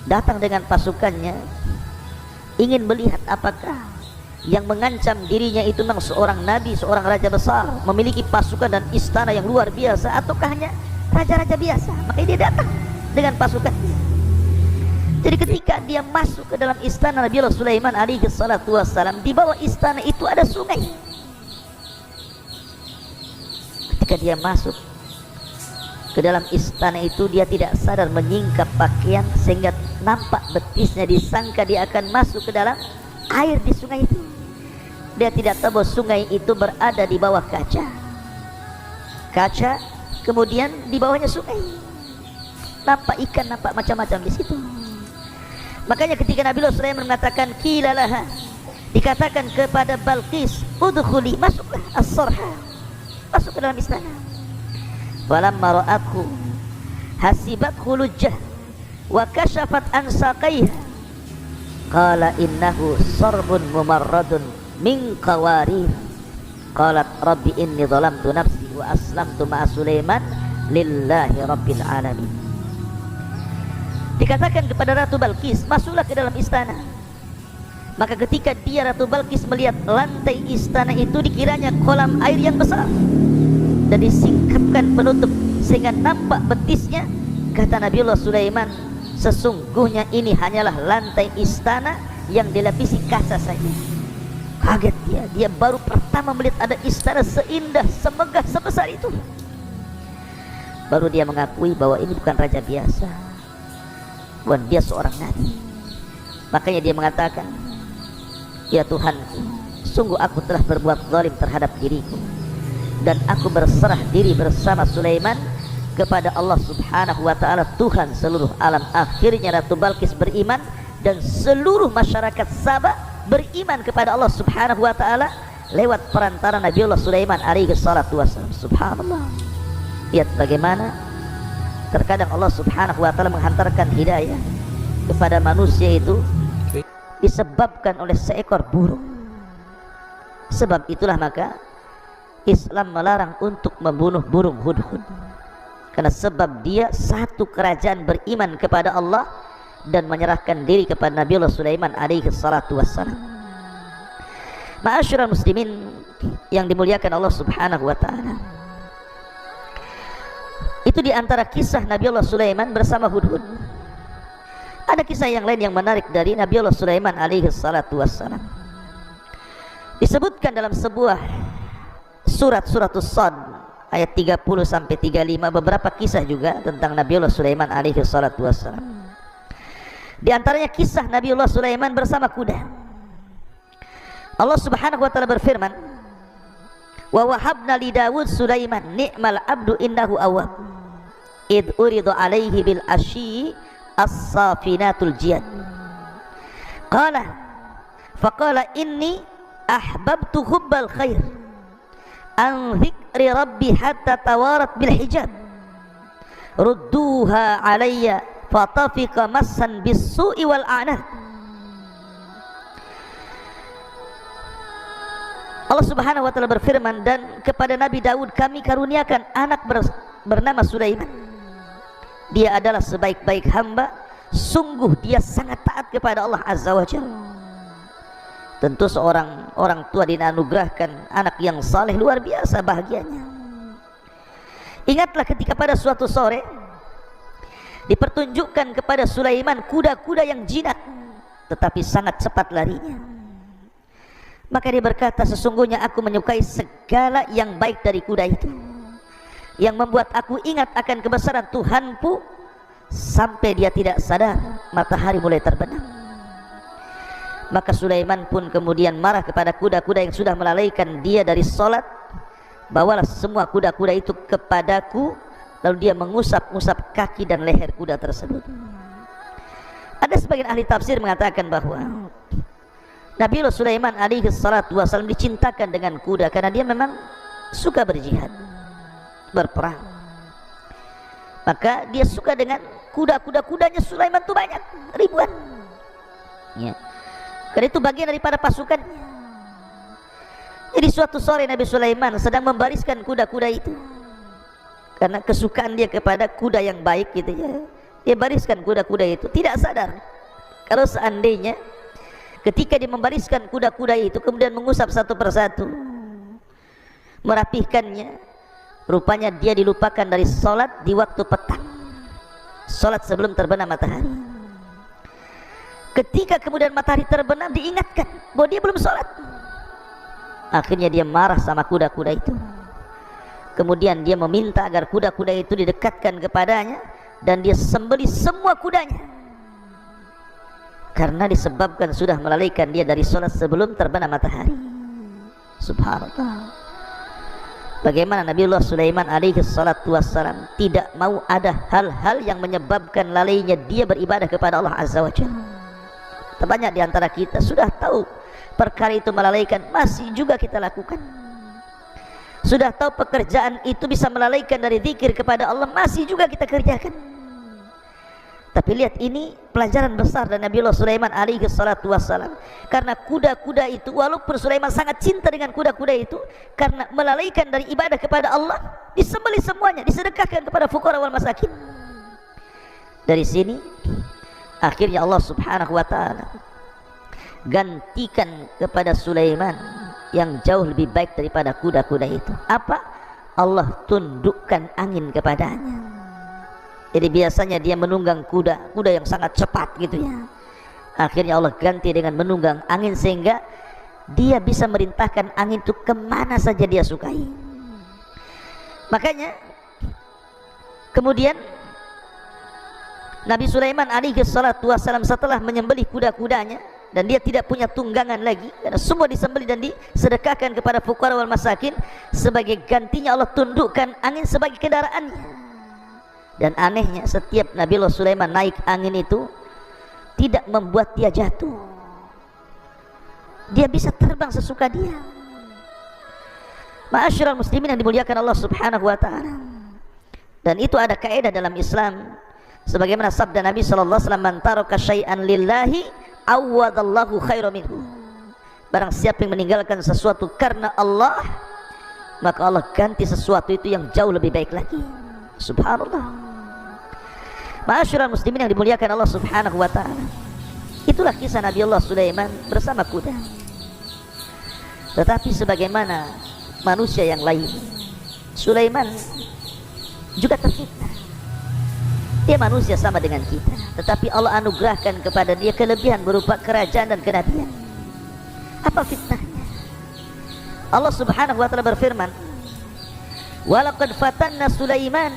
datang dengan pasukannya, ingin melihat apakah yang mengancam dirinya itu memang seorang nabi, seorang raja besar, memiliki pasukan dan istana yang luar biasa, ataukah hanya raja-raja biasa. Makanya dia datang dengan pasukannya. Jadi ketika dia masuk ke dalam istana Nabi Sulaiman alaihi salatu wassalam, di bawah istana itu ada sungai. Ketika dia masuk ke dalam istana itu, dia tidak sadar menyingkap pakaian sehingga nampak betisnya, disangka dia akan masuk ke dalam air di sungai itu. Dia tidak tahu bahwa sungai itu berada di bawah kaca, kemudian di bawahnya sungai, nampak ikan, nampak macam-macam di situ. Makanya ketika Nabi Sulaiman mengatakan kilalaha, dikatakan kepada Balkis, udkhuli, masuklah as-sarha, masuk ke dalam istana. Falamma ra'athu hasibat khulujah wa kashafat an saqaiha qala innahu sarbun mumarradun min qawarir qalat rabbi inni zalamtu nafsi wa aslamtu ma'a Sulaiman lillahi rabbil alamin. Dikatakan kepada Ratu Balkis, masuklah ke dalam istana. Maka ketika dia Ratu Balkis melihat lantai istana itu, dikiranya kolam air yang besar. dan disingkapkan penutup sehingga nampak betisnya. Kata Nabiullah Sulaiman, sesungguhnya ini hanyalah lantai istana yang dilapisi kaca saja. Kaget dia baru pertama melihat ada istana seindah, semegah, sebesar itu. Baru dia mengakui bahwa ini bukan raja biasa, bahwa dia seorang nabi. Makanya dia mengatakan, ya Tuhanku, sungguh aku telah berbuat zalim terhadap diriku, dan aku berserah diri bersama Sulaiman kepada Allah Subhanahu wa ta'ala, Tuhan seluruh alam. Akhirnya Ratu Balqis beriman dan seluruh masyarakat Sabah beriman kepada Allah Subhanahu wa ta'ala lewat perantara Nabiullah Sulaiman alaihi salatu wassalam. Subhanallah. Lihat bagaimana terkadang Allah Subhanahu wa ta'ala menghantarkan hidayah kepada manusia itu disebabkan oleh seekor burung. Sebab itulah maka Islam melarang untuk membunuh burung hudhud, karena sebab dia satu kerajaan beriman kepada Allah dan menyerahkan diri kepada Nabiullah Sulaiman alaihi salatu wassalam. Ma'asyiral muslimin yang dimuliakan Allah Subhanahu wa ta'ala, itu diantara kisah Nabiullah Sulaiman bersama hudhud. Ada kisah yang lain yang menarik dari Nabiullah Sulaiman alaihi salatu wassalam. Disebutkan dalam sebuah surat As-Sad ayat 30 sampai 35 beberapa kisah juga tentang Nabiullah Sulaiman alaihi salatu wassalam. Di antaranya kisah Nabiullah Sulaiman bersama kuda. Allah Subhanahu wa ta'ala berfirman, wa wahabna li Dawud Sulaiman ni'mal abdu innahu awwab id uridu alaihi bil asyi as-safinatul jiyad qala faqala inni ahbabtu hubbal khair an dzikri rabbi hatta tawarat bil hijab rudduha alayya fatafiqa massan bis su'i wal a'nad. Allah Subhanahu wa ta'ala berfirman, dan kepada Nabi Daud kami karuniakan anak bernama Sulaiman. Dia adalah sebaik-baik hamba, sungguh dia sangat taat kepada Allah Azza wa Jalla. Tentu seorang orang tua dianugerahkan anak yang saleh, luar biasa bahagianya. Ingatlah ketika pada suatu sore dipertunjukkan kepada Sulaiman kuda-kuda yang jinak tetapi sangat cepat larinya. Maka dia berkata, sesungguhnya aku menyukai segala yang baik dari kuda itu, yang membuat aku ingat akan kebesaran Tuhanku sampai dia tidak sadar matahari mulai terbenam. Maka Sulaiman pun kemudian marah kepada kuda-kuda yang sudah melalaikan dia dari sholat. Bawalah semua kuda-kuda itu kepadaku. Lalu dia mengusap-usap kaki dan leher kuda tersebut. Ada sebagian ahli tafsir mengatakan bahwa Nabiullah Sulaiman alaihi salatu wassalam dicintakan dengan kuda karena dia memang suka berjihad, berperang. Maka dia suka dengan kudanya Sulaiman itu banyak, ribuan ya. Karena itu bagian daripada pasukan. Jadi suatu sore Nabi Sulaiman sedang membariskan kuda-kuda itu, karena kesukaan dia kepada kuda yang baik gitu ya. Dia bariskan kuda-kuda itu, tidak sadar kalau seandainya ketika dia membariskan kuda-kuda itu kemudian mengusap satu persatu, merapihkannya, rupanya dia dilupakan dari sholat di waktu petang, sholat sebelum terbenam matahari. Ketika kemudian matahari terbenam diingatkan bahwa dia belum sholat. Akhirnya dia marah sama kuda-kuda itu. Kemudian dia meminta agar kuda-kuda itu didekatkan kepadanya dan dia sembelih semua kudanya, karena disebabkan sudah melalaikan dia dari sholat sebelum terbenam matahari. Subhanallah. Bagaimana Nabiullah Sulaiman alaihi salatu wassalam tidak mau ada hal-hal yang menyebabkan lalainya dia beribadah kepada Allah Azza wa Jalla. Terbanyak di antara kita sudah tahu perkara itu melalaikan, masih juga kita lakukan. Sudah tahu pekerjaan itu bisa melalaikan dari zikir kepada Allah, masih juga kita kerjakan. Tapi lihat, ini pelajaran besar dari Nabiullah Sulaiman alaihi salatu wassalam. Karena kuda-kuda itu, walaupun Sulaiman sangat cinta dengan kuda-kuda itu, karena melalaikan dari ibadah kepada Allah, disembelih semuanya, disedekahkan kepada fuqara wal masakin. Dari sini akhirnya Allah Subhanahu wa ta'ala gantikan kepada Sulaiman yang jauh lebih baik daripada kuda-kuda itu. Apa? Allah tundukkan angin kepadanya. Jadi biasanya dia menunggang kuda yang sangat cepat gitu ya. Akhirnya Allah ganti dengan menunggang angin sehingga dia bisa merintahkan angin itu kemana saja dia sukai. Makanya kemudian Nabi Sulaiman alaihi salatu wassalam setelah menyembelih kuda-kudanya, dan dia tidak punya tunggangan lagi karena semua disembelih dan disedekahkan kepada fuqara wal masakin, sebagai gantinya Allah tundukkan angin sebagai kendaraannya. Dan anehnya setiap Nabi Allah Sulaiman naik angin itu tidak membuat dia jatuh, dia bisa terbang sesuka dia. Ma'asyiral muslimin yang dimuliakan Allah subhanahu wa ta'ala. Dan itu ada kaidah dalam Islam, sebagaimana sabda Nabi sallallahu alaihi wasallam, "Man taraka syai'an lillahi awwadallahu khairan minhu." Barang siapa yang meninggalkan sesuatu karena Allah, maka Allah ganti sesuatu itu yang jauh lebih baik lagi. Subhanallah. Ma'asyiral muslimin yang dimuliakan Allah subhanahu wa ta'ala. Itulah kisah Nabi Allah Sulaiman bersama kuda. Tetapi sebagaimana manusia yang lain, Sulaiman juga terfitnah. Dia manusia sama dengan kita, tetapi Allah anugerahkan kepada dia kelebihan berupa kerajaan dan kenabian. Apa fitnahnya? Allah subhanahu wa ta'ala berfirman, "Walaqad fatanna Sulaiman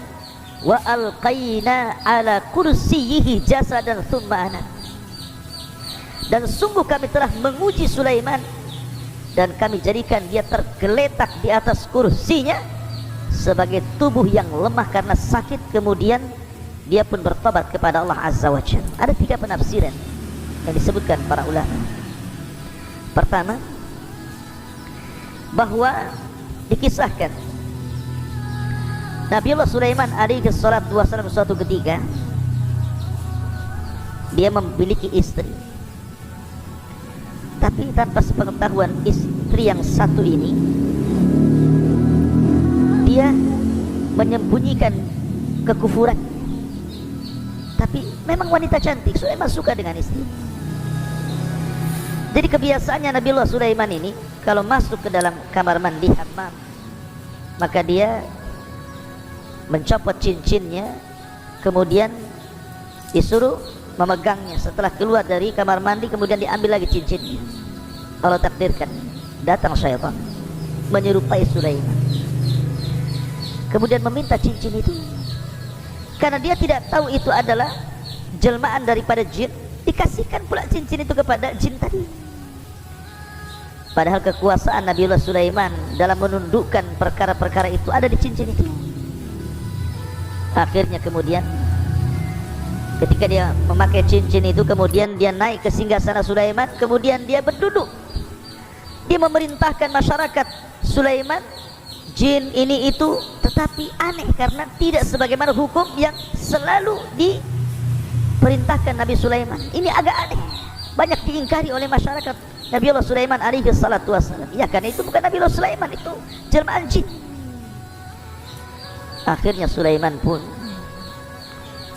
wa alqaina ala kursiyyihi jasadan thumma ana." Dan sungguh kami telah menguji Sulaiman dan kami jadikan dia tergeletak di atas kursinya sebagai tubuh yang lemah karena sakit, kemudian dia pun bertobat kepada Allah Azza wa Jalla. Ada 3 penafsiran yang disebutkan para ulama. Pertama, bahwa dikisahkan Nabiullah Sulaiman alaihi salatu wassalam suatu ketika dia memiliki istri, tapi tanpa sepengetahuan istri yang satu ini, dia menyembunyikan kekufuran. Tapi memang wanita cantik, Sulaiman suka dengan istri. Jadi kebiasaannya Nabiullah Sulaiman ini kalau masuk ke dalam kamar mandi hammam, maka dia mencopot cincinnya, kemudian disuruh memegangnya. Setelah keluar dari kamar mandi, kemudian diambil lagi cincinnya. Allah takdirkan datang syaitan menyerupai Sulaiman, kemudian meminta cincin itu. Karena dia tidak tahu itu adalah jelmaan daripada jin, dikasihkan pula cincin itu kepada jin tadi. Padahal kekuasaan Nabiullah Sulaiman dalam menundukkan perkara-perkara itu ada di cincin itu. Akhirnya kemudian ketika dia memakai cincin itu, kemudian dia naik ke singgasana Sulaiman, kemudian dia berduduk. Dia memerintahkan masyarakat Sulaiman, jin ini itu, tetapi aneh karena tidak sebagaimana hukum yang selalu diperintahkan Nabi Sulaiman. Ini agak aneh, banyak diingkari oleh masyarakat Nabiullah Sulaiman alaihi salatu wassalam. Ya, karena itu bukan Nabiullah Sulaiman, itu jelmaan jin. Akhirnya Sulaiman pun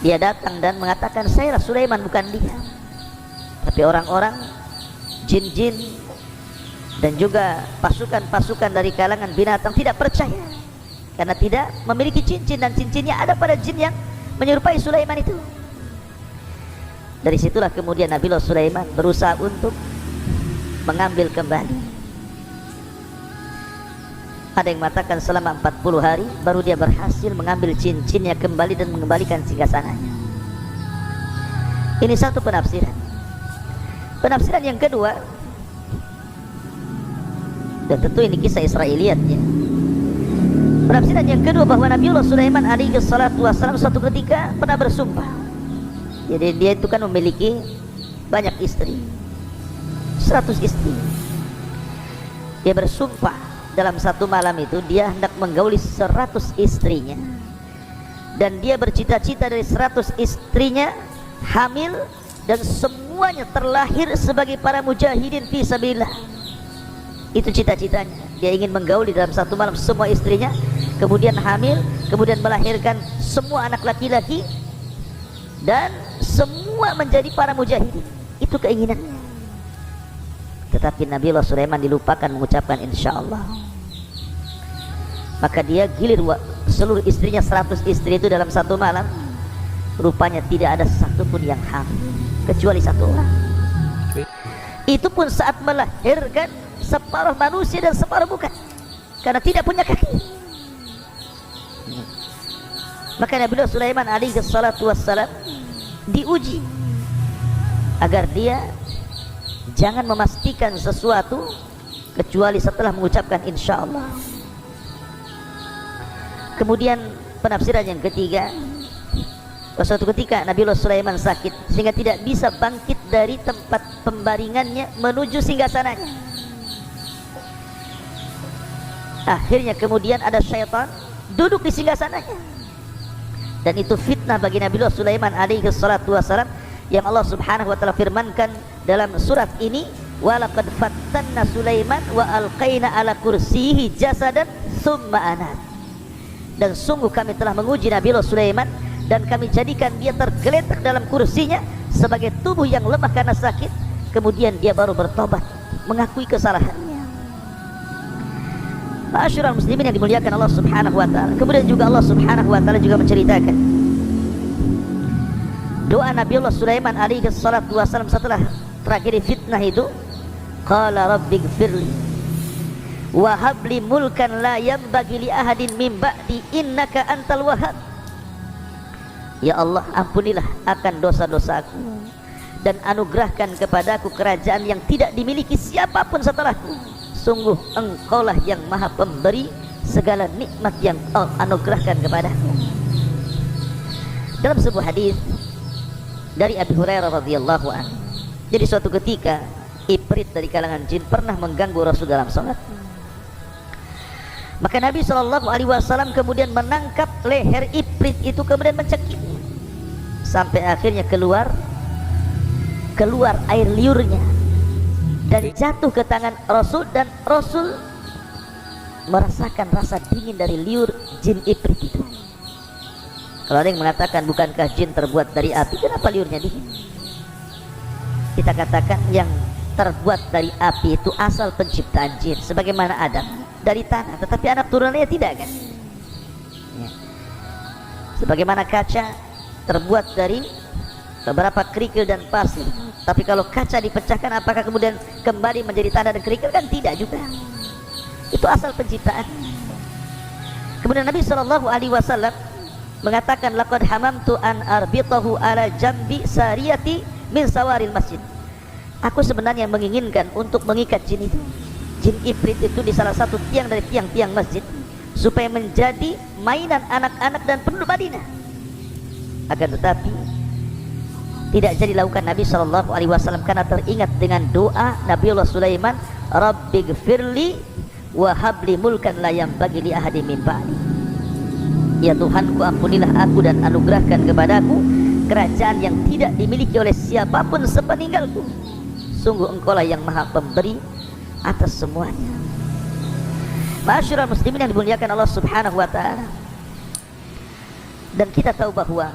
dia datang dan mengatakan, "Saya Sulaiman, bukan dia." Tapi orang-orang jin-jin dan juga pasukan-pasukan dari kalangan binatang tidak percaya karena tidak memiliki cincin, dan cincinnya ada pada jin yang menyerupai Sulaiman itu. Dari situlah kemudian Nabiullah Sulaiman berusaha untuk mengambil kembali. Ada yang mengatakan selama 40 hari baru dia berhasil mengambil cincinnya kembali dan mengembalikan singgasananya. Ini satu penafsiran. Penafsiran yang kedua, dan tentu ini kisah Israiliyatnya. Penafsiran yang kedua bahwa Nabiullah Sulaiman alaihi salatu wassalam suatu ketika pernah bersumpah. Jadi dia itu kan memiliki banyak istri, 100 istri. Dia bersumpah dalam satu malam itu dia hendak menggauli 100 istrinya, dan dia bercita-cita dari 100 istrinya hamil dan semuanya terlahir sebagai para mujahidin fi sabilillah. Itu cita-citanya. Dia ingin menggauli dalam satu malam semua istrinya, kemudian hamil, kemudian melahirkan semua anak laki-laki, dan semua menjadi para mujahidin. Itu keinginannya. Tetapi Nabiullah Sulaiman dilupakan mengucapkan insyaallah. Maka dia gilir seluruh istrinya, 100 istri itu dalam satu malam. Rupanya tidak ada satupun yang hamil kecuali satu orang. Itu pun saat melahirkan separuh manusia dan separuh bukan, karena tidak punya kaki. Maka Nabi Sulaiman alaihi salatu wassalam diuji agar dia jangan memastikan sesuatu kecuali setelah mengucapkan insyaallah. Kemudian penafsiran yang ketiga, suatu ketika Nabi Sulaiman sakit sehingga tidak bisa bangkit dari tempat pembaringannya menuju singgasananya. Akhirnya kemudian ada syaitan duduk di singgasananya. Dan itu fitnah bagi Nabi Sulaiman alaihi salatu wassalam yang Allah subhanahu wa ta'ala firmankan dalam surat ini, walaqad fattanna Sulaiman wa alqaina ala kursihi jasadan summa anat. Dan sungguh kami telah menguji Nabi Sulaiman dan kami jadikan dia tergeletak dalam kursinya sebagai tubuh yang lemah karena sakit, kemudian dia baru bertobat mengakui kesalahannya. Ma'asyiral muslimin yang dimuliakan Allah subhanahu wa ta'ala. Kemudian juga Allah subhanahu wa ta'ala juga menceritakan doa Nabi Sulaiman alaihi salatu wassalam setelah tragedi fitnah itu. Qala rabbighfirli wa habli mulkan la yanbaghi li ahadin min ba'di innaka antal wahhab. Ya Allah, ampunilah akan dosa-dosaku dan anugerahkan kepadaku kerajaan yang tidak dimiliki siapapun setelahku. Sungguh engkaulah yang maha pemberi segala nikmat yang Allah anugerahkan kepadaku. Dalam sebuah hadis dari Abi Hurairah radhiyallahu anhu, jadi suatu ketika Ifrit dari kalangan jin pernah mengganggu Rasul dalam salat. Maka Nabi SAW kemudian menangkap leher Ifrit itu, kemudian mencekiknya sampai akhirnya keluar air liurnya dan jatuh ke tangan Rasul, dan Rasul merasakan rasa dingin dari liur jin Ifrit itu. Kalau ada yang mengatakan bukankah jin terbuat dari api, kenapa liurnya dingin? Kita katakan yang terbuat dari api itu asal penciptaan jin, sebagaimana Adam dari tanah, tetapi anak turunannya tidak kan ya. Sebagaimana kaca terbuat dari beberapa kerikil dan pasir, tapi kalau kaca dipecahkan apakah kemudian kembali menjadi tanah dan kerikil? Kan tidak juga, itu asal penciptaan. Kemudian Nabi SAW mengatakan, laqad hamamtu an arbitahu ala jambi sariyati min sawaril masjid. Aku sebenarnya menginginkan untuk mengikat jin itu, jin Ifrit itu, di salah satu tiang dari tiang-tiang masjid, supaya menjadi mainan anak-anak dan penduduk Madinah. Akan tetapi tidak jadi lakukan Nabi SAW karena teringat dengan doa Nabi Allah Sulaiman, rabbighfirli wa habli mulkan la yanbaghi li ahadin min ba'di. Ya Tuhanku, ampunilah aku dan anugerahkan kepadaku kerajaan yang tidak dimiliki oleh siapapun sepeninggalku. Sungguh engkaulah yang maha pemberi atas semuanya. Ma'asyiral muslimin yang dimuliakan Allah subhanahu wa ta'ala. Dan kita tahu bahwa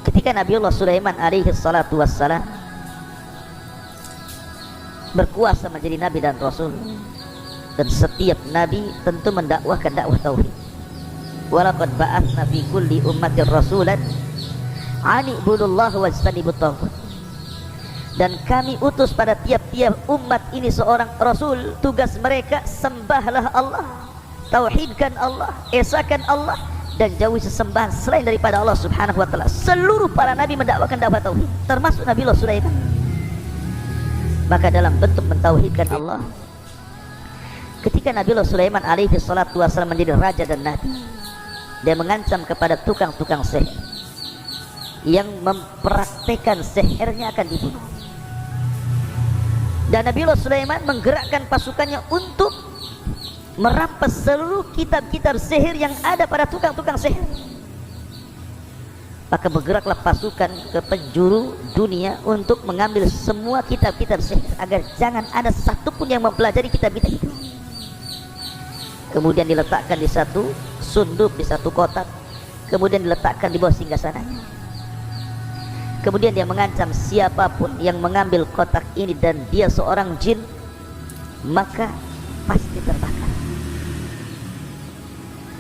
ketika Nabiullah Sulaiman alaihi salatu wassalam berkuasa menjadi nabi dan rasul, dan setiap nabi tentu mendakwahkan dakwah tauhid. Walaqad ba'atsna fi kulli ummatin rasulan an i'budullaha wajtanibut taghut. Dan kami utus pada tiap-tiap umat ini seorang rasul, tugas mereka sembahlah Allah, tauhidkan Allah, esakan Allah, dan jauhi sesembahan selain daripada Allah subhanahu wa ta'ala. Seluruh para nabi mendakwakan dakwah tauhid, termasuk Nabi Sulaiman. Maka dalam bentuk mentauhidkan Allah, ketika Nabi Sulaiman alaihi salatu wassalam menjadi raja dan nabi, dia mengancam kepada tukang-tukang sihir yang mempraktekkan sihirnya akan dibunuh. Dan Nabi Sulaiman menggerakkan pasukannya untuk merampas seluruh kitab-kitab sihir yang ada pada tukang-tukang sihir. Maka bergeraklah pasukan ke penjuru dunia untuk mengambil semua kitab-kitab sihir agar jangan ada satupun yang mempelajari kitab-kitab itu. Kemudian diletakkan di satu sunduk, di satu kotak, kemudian diletakkan di bawah singgasananya. Kemudian dia mengancam siapapun yang mengambil kotak ini dan dia seorang jin, maka pasti terbakar.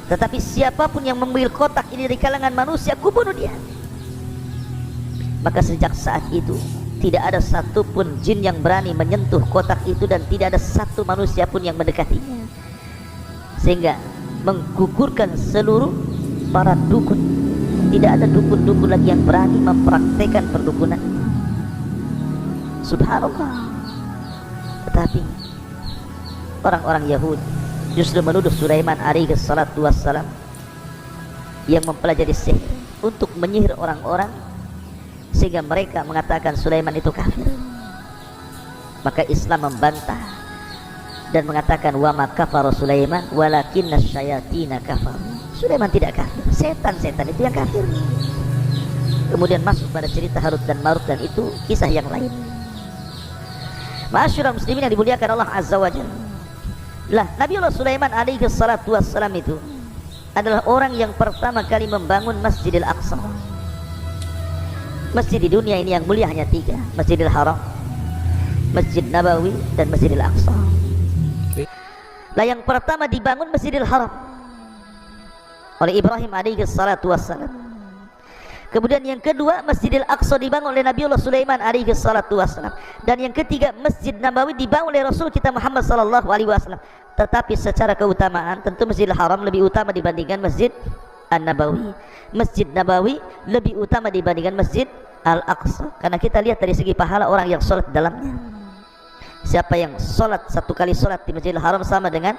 Tetapi siapapun yang mengambil kotak ini dari kalangan manusia, aku bunuh dia. Maka sejak saat itu tidak ada satupun jin yang berani menyentuh kotak itu, dan tidak ada satu manusia pun yang mendekatinya, sehingga menggugurkan seluruh para dukun. Tidak ada dukun-dukun lagi yang berani mempraktekkan perdukunan. Subhanallah. Tetapi orang-orang Yahudi justru menuduh Sulaiman alaihi salatu wassalam yang mempelajari sihir untuk menyihir orang-orang, sehingga mereka mengatakan Sulaiman itu kafir. Maka Islam membantah dan mengatakan wa ma kafara Sulaiman walakinna syayatina kafaru. Sulaiman tidak kafir, setan-setan itu yang kafir. Kemudian masuk pada cerita Harut dan Marut, dan itu kisah yang lain. Ma'asyiral muslimin yang dimuliakan Allah Azza wa Jalla. Lah, Nabiullah Sulaiman alaihi salatu wassalam itu adalah orang yang pertama kali membangun Masjidil Aqsa. Masjid di dunia ini yang mulia hanya 3, Masjidil Haram, Masjid Nabawi, dan Masjidil Aqsa. Lah, yang pertama dibangun Masjidil Haram oleh Ibrahim alaihi salatu wassalam. Kemudian yang kedua Masjidil Aqsa dibangun oleh Nabiullah Sulaiman alaihi salatu wassalam. Dan yang ketiga Masjid Nabawi dibangun oleh Rasul kita Muhammad sallallahu alaihi wasallam. Tetapi secara keutamaan tentu Masjidil Haram lebih utama dibandingkan Masjid An-Nabawi. Masjid Nabawi lebih utama dibandingkan Masjid Al-Aqsa, karena kita lihat dari segi pahala orang yang sholat di dalamnya. Siapa yang sholat satu kali sholat di Masjidil Haram sama dengan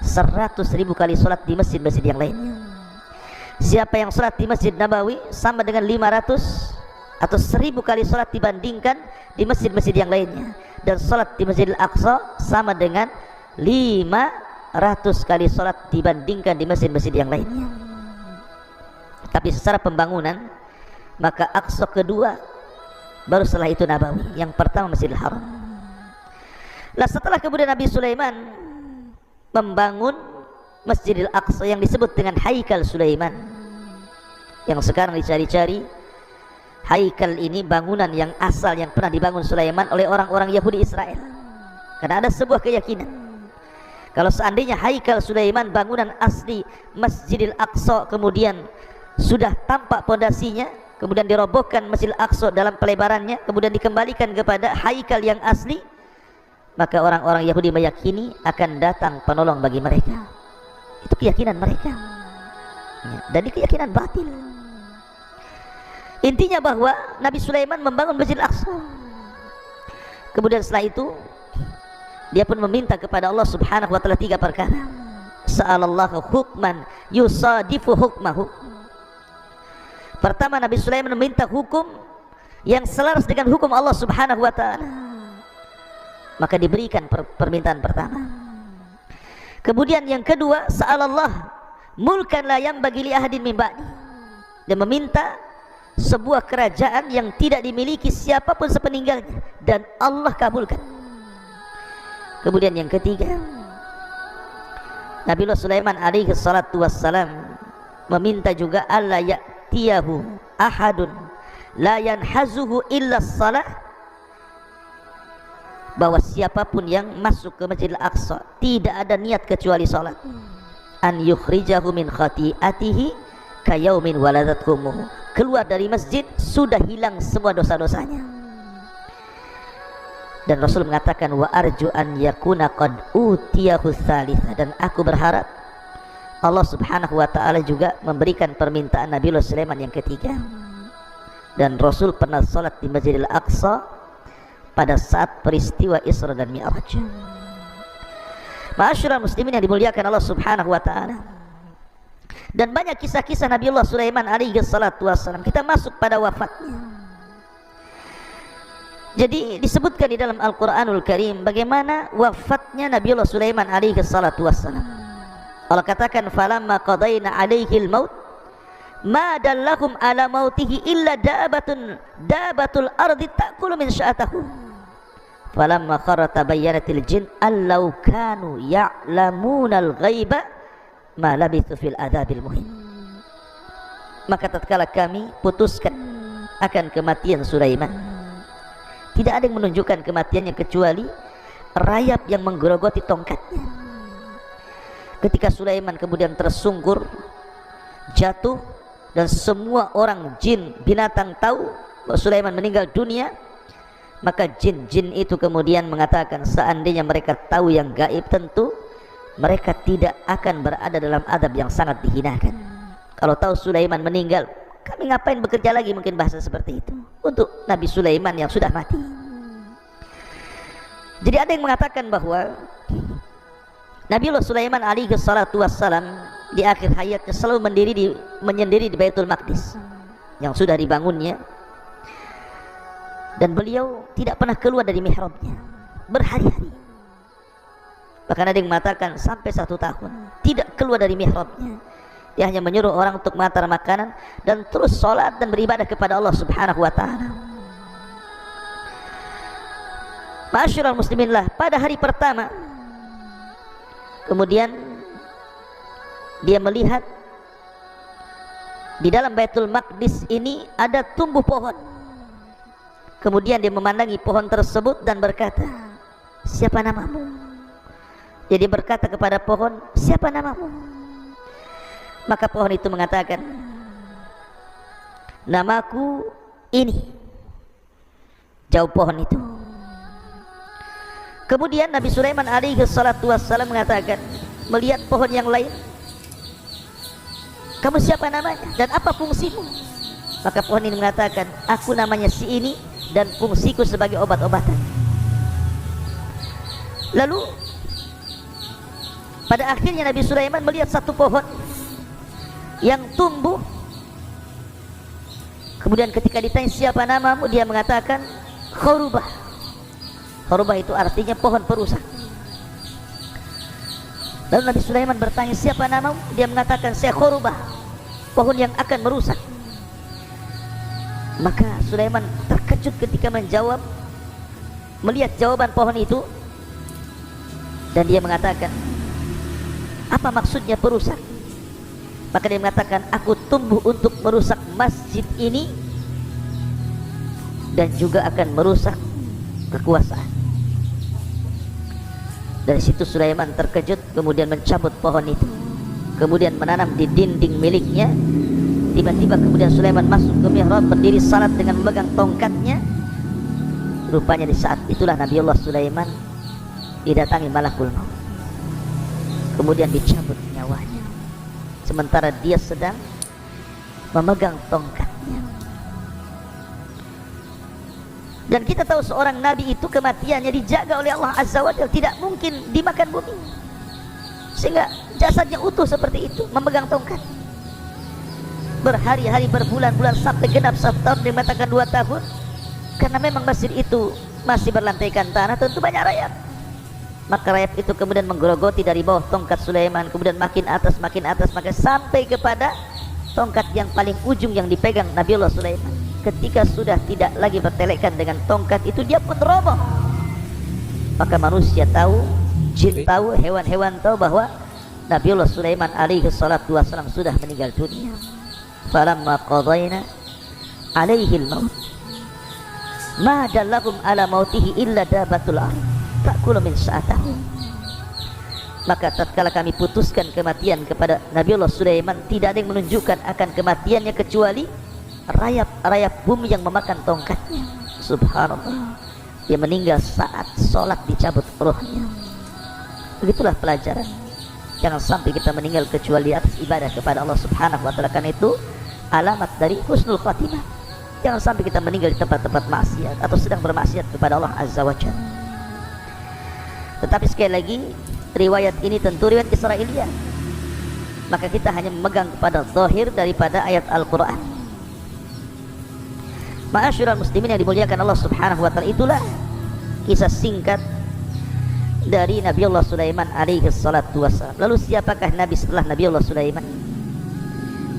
100.000 kali sholat di masjid-masjid yang lainnya. Siapa yang sholat di Masjid Nabawi sama dengan 500 atau 1000 kali sholat dibandingkan di masjid-masjid yang lainnya. Dan sholat di Masjidil Aqsa sama dengan 500 kali sholat dibandingkan di masjid-masjid yang lainnya. Tapi secara pembangunan, maka Aqsa kedua, baru setelah itu Nabawi. Yang pertama Masjidil Haram. Lah, setelah kemudian Nabi Sulaiman membangun Masjidil Aqsa yang disebut dengan Haikal Sulaiman, yang sekarang dicari-cari. Haikal ini bangunan yang asal yang pernah dibangun Sulaiman oleh orang-orang Yahudi Israel. Karena ada sebuah keyakinan, kalau seandainya Haikal Sulaiman, bangunan asli Masjidil Aqsa, kemudian sudah tampak pondasinya, kemudian dirobohkan Masjidil Aqsa dalam pelebarannya, kemudian dikembalikan kepada Haikal yang asli, maka orang-orang Yahudi meyakini akan datang penolong bagi mereka. Itu keyakinan mereka, dan ini keyakinan batil. Intinya bahwa Nabi Sulaiman membangun Masjidil Aqsa. Kemudian setelah itu dia pun meminta kepada Allah Subhanahu wa taala 3 perkara. Sa'alallahu hukman yusadifu hukmahu. Pertama, Nabi Sulaiman meminta hukum yang selaras dengan hukum Allah Subhanahu wa taala. Maka diberikan permintaan pertama. Kemudian yang kedua, sa'alallah mulkan la yanbaghi li ahadin min ba'di. Dia meminta sebuah kerajaan yang tidak dimiliki siapapun sepeninggalnya, dan Allah kabulkan. Kemudian yang ketiga, Nabiullah Sulaiman alaihi salatu wassalam meminta juga alla ya'tiyahu ahadun la yanhazuhu illa salah, bahwa siapapun yang masuk ke Masjidil Aqsa tidak ada niat kecuali salat. An yukhrijahu min khati'atihi kayaumin waladathu ummuhu. Keluar dari masjid sudah hilang semua dosa-dosanya. Dan Rasul mengatakan wa arju an yakuna qad utiyahu tsalitsa, dan aku berharap Allah Subhanahu wa taala juga memberikan permintaan Nabiullah Sulaiman yang ketiga. Dan Rasul pernah salat di Masjidil Aqsa pada saat peristiwa Isra dan Mi'raj. Ma'asyiral muslimin yang dimuliakan Allah Subhanahu wa taala. Dan banyak kisah-kisah Nabiullah Sulaiman alaihi salatu wassalam. Kita masuk pada wafatnya. Jadi disebutkan di dalam Al-Qur'anul Karim bagaimana wafatnya Nabiullah Sulaiman alaihi salatu wassalam. Allah katakan falamma qadaina alaihi al-maut ma dallahum ala mautihi illa dabatul ardi ta'kulu min sya'atahu. Falamma kharra tabayyanatil jin allau kanu ya'lamunal ghaiba ma labithu fil adzabil muhin. Maka tatkala kami putuskan akan kematian Sulaiman, tidak ada yang menunjukkan kematiannya kecuali rayap yang menggerogoti tongkatnya. ketika Sulaiman kemudian tersungkur jatuh dan semua orang, jin, binatang tahu bahwa Sulaiman meninggal dunia, maka jin-jin itu kemudian mengatakan seandainya mereka tahu yang gaib, tentu mereka tidak akan berada dalam adab yang sangat dihinakan. Kalau tahu Sulaiman meninggal, kami ngapain bekerja lagi, mungkin bahasa seperti itu untuk Nabi Sulaiman yang sudah mati. Jadi ada yang mengatakan bahwa Nabiullah Sulaiman alaihi salatu wassalam di akhir hayatnya selalu menyendiri di Baitul Maqdis yang sudah dibangunnya, dan beliau tidak pernah keluar dari mihrabnya berhari-hari. Bahkan ada yang mengatakan sampai 1 tahun tidak keluar dari mihrabnya. Dia hanya menyuruh orang untuk mengantar makanan dan terus sholat dan beribadah kepada Allah subhanahu wa ta'ala. Ma'asyiral musliminlah, pada hari pertama kemudian dia melihat di dalam Baitul Maqdis ini ada tumbuh pohon. Kemudian dia memandangi pohon tersebut dan berkata, siapa namamu? Jadi berkata kepada pohon, siapa namamu? Maka pohon itu mengatakan, namaku ini. Jawab pohon itu. Kemudian Nabi Sulaiman alaihi salatu wassalam mengatakan, melihat pohon yang lain, kamu siapa namanya dan apa fungsimu? Maka pohon ini mengatakan, aku namanya si ini dan fungsiku sebagai obat-obatan. Lalu pada akhirnya Nabi Sulaiman melihat satu pohon yang tumbuh. Kemudian ketika ditanya siapa namamu, dia mengatakan Khurubah. Khurubah itu artinya pohon perusak. Lalu Nabi Sulaiman bertanya, siapa namamu? Dia mengatakan, saya Khurubah, pohon yang akan merusak. Maka Sulaiman terkejut ketika menjawab, melihat jawaban pohon itu, dan dia mengatakan, apa maksudnya perusak? Maka dia mengatakan, aku tumbuh untuk merusak masjid ini dan juga akan merusak kekuasaan. Dari situ Sulaiman terkejut, kemudian mencabut pohon itu, kemudian menanam di dinding miliknya. Tiba-tiba kemudian Sulaiman masuk ke mihrab, berdiri salat dengan memegang tongkatnya. Rupanya di saat itulah Nabiullah Sulaiman didatangi malakul maut, kemudian dicabut nyawanya, sementara dia sedang memegang tongkatnya. Dan kita tahu seorang nabi itu kematiannya dijaga oleh Allah Azza wa Jalla, tidak mungkin dimakan bumi, sehingga jasadnya utuh seperti itu, memegang tongkat berhari-hari, berbulan-bulan, sampai genap 1 tahun, dimatakan 2 tahun. Karena memang masjid itu masih berlantaikan tanah, tentu banyak rayap. Maka rayap itu kemudian menggerogoti dari bawah tongkat Sulaiman, kemudian makin atas, maka sampai kepada tongkat yang paling ujung yang dipegang Nabiullah Sulaiman. Ketika sudah tidak lagi bertelekan dengan tongkat itu, dia pun roboh. Maka manusia tahu, jin tahu, hewan-hewan tahu bahwa Nabiullah Sulaiman alaihi salatu wassalam sudah meninggal dunia. Falamma qadayna alaihi al-maut ma dallahum ala mautihi illa dabatul ardh ta'kulu min sa'atahu. Maka tatkala kami putuskan kematian kepada Nabiullah Sulaiman, tidak ada yang menunjukkan akan kematiannya kecuali rayap-rayap bumi yang memakan tongkatnya. Subhanallah, dia meninggal saat sholat dicabut rohnya. Begitulah pelajaran, jangan sampai kita meninggal kecuali atas ibadah kepada Allah subhanahu wa ta'ala. Karena itu alamat dari husnul khatimah. Jangan sampai kita meninggal di tempat-tempat maksiat atau sedang bermaksiat kepada Allah azza wa jalla. Tetapi sekali lagi, riwayat ini tentu riwayat Israiliyah, maka kita hanya memegang kepada zahir daripada ayat Al-Quran. Ma'asyiral muslimin yang dimuliakan Allah subhanahu wa ta'ala, itulah kisah singkat dari Nabiullah Sulaiman alaihi salatu wassalam. Lalu siapakah Nabi setelah Nabiullah Sulaiman?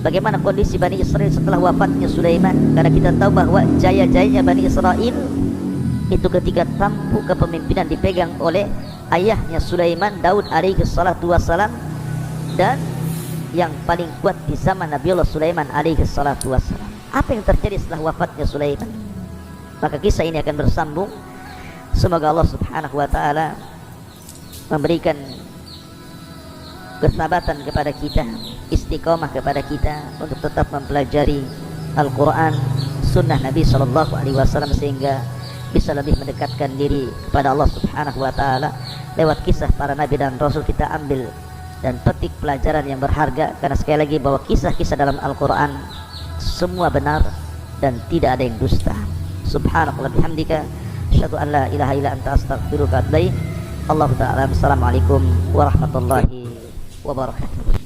Bagaimana kondisi Bani Israel setelah wafatnya Sulaiman? Karena kita tahu bahwa jaya-jayanya Bani Israel itu ketika tampuk kepemimpinan dipegang oleh ayahnya Sulaiman, Daud alaihi salatu wassalam, dan yang paling kuat di zaman Nabiullah Sulaiman alaihi salatu wassalam. Apa yang terjadi setelah wafatnya Sulaiman? Maka kisah ini akan bersambung. Semoga Allah subhanahu wa ta'ala memberikan kesabatan kepada kita, istiqomah kepada kita untuk tetap mempelajari Al-Quran, Sunnah Nabi SAW, sehingga bisa lebih mendekatkan diri kepada Allah Subhanahu wa Ta'ala. Lewat kisah para Nabi dan Rasul kita ambil dan petik pelajaran yang berharga, karena sekali lagi bahwa kisah-kisah dalam Al-Quran semua benar dan tidak ada yang dusta. Subhanakallah bihamdika, asyhadu an la ilaha illa anta, astaghfiruka wa atubu ilaik. Allahu ta'ala. Assalamualaikum warahmatullahi wabarakatuh.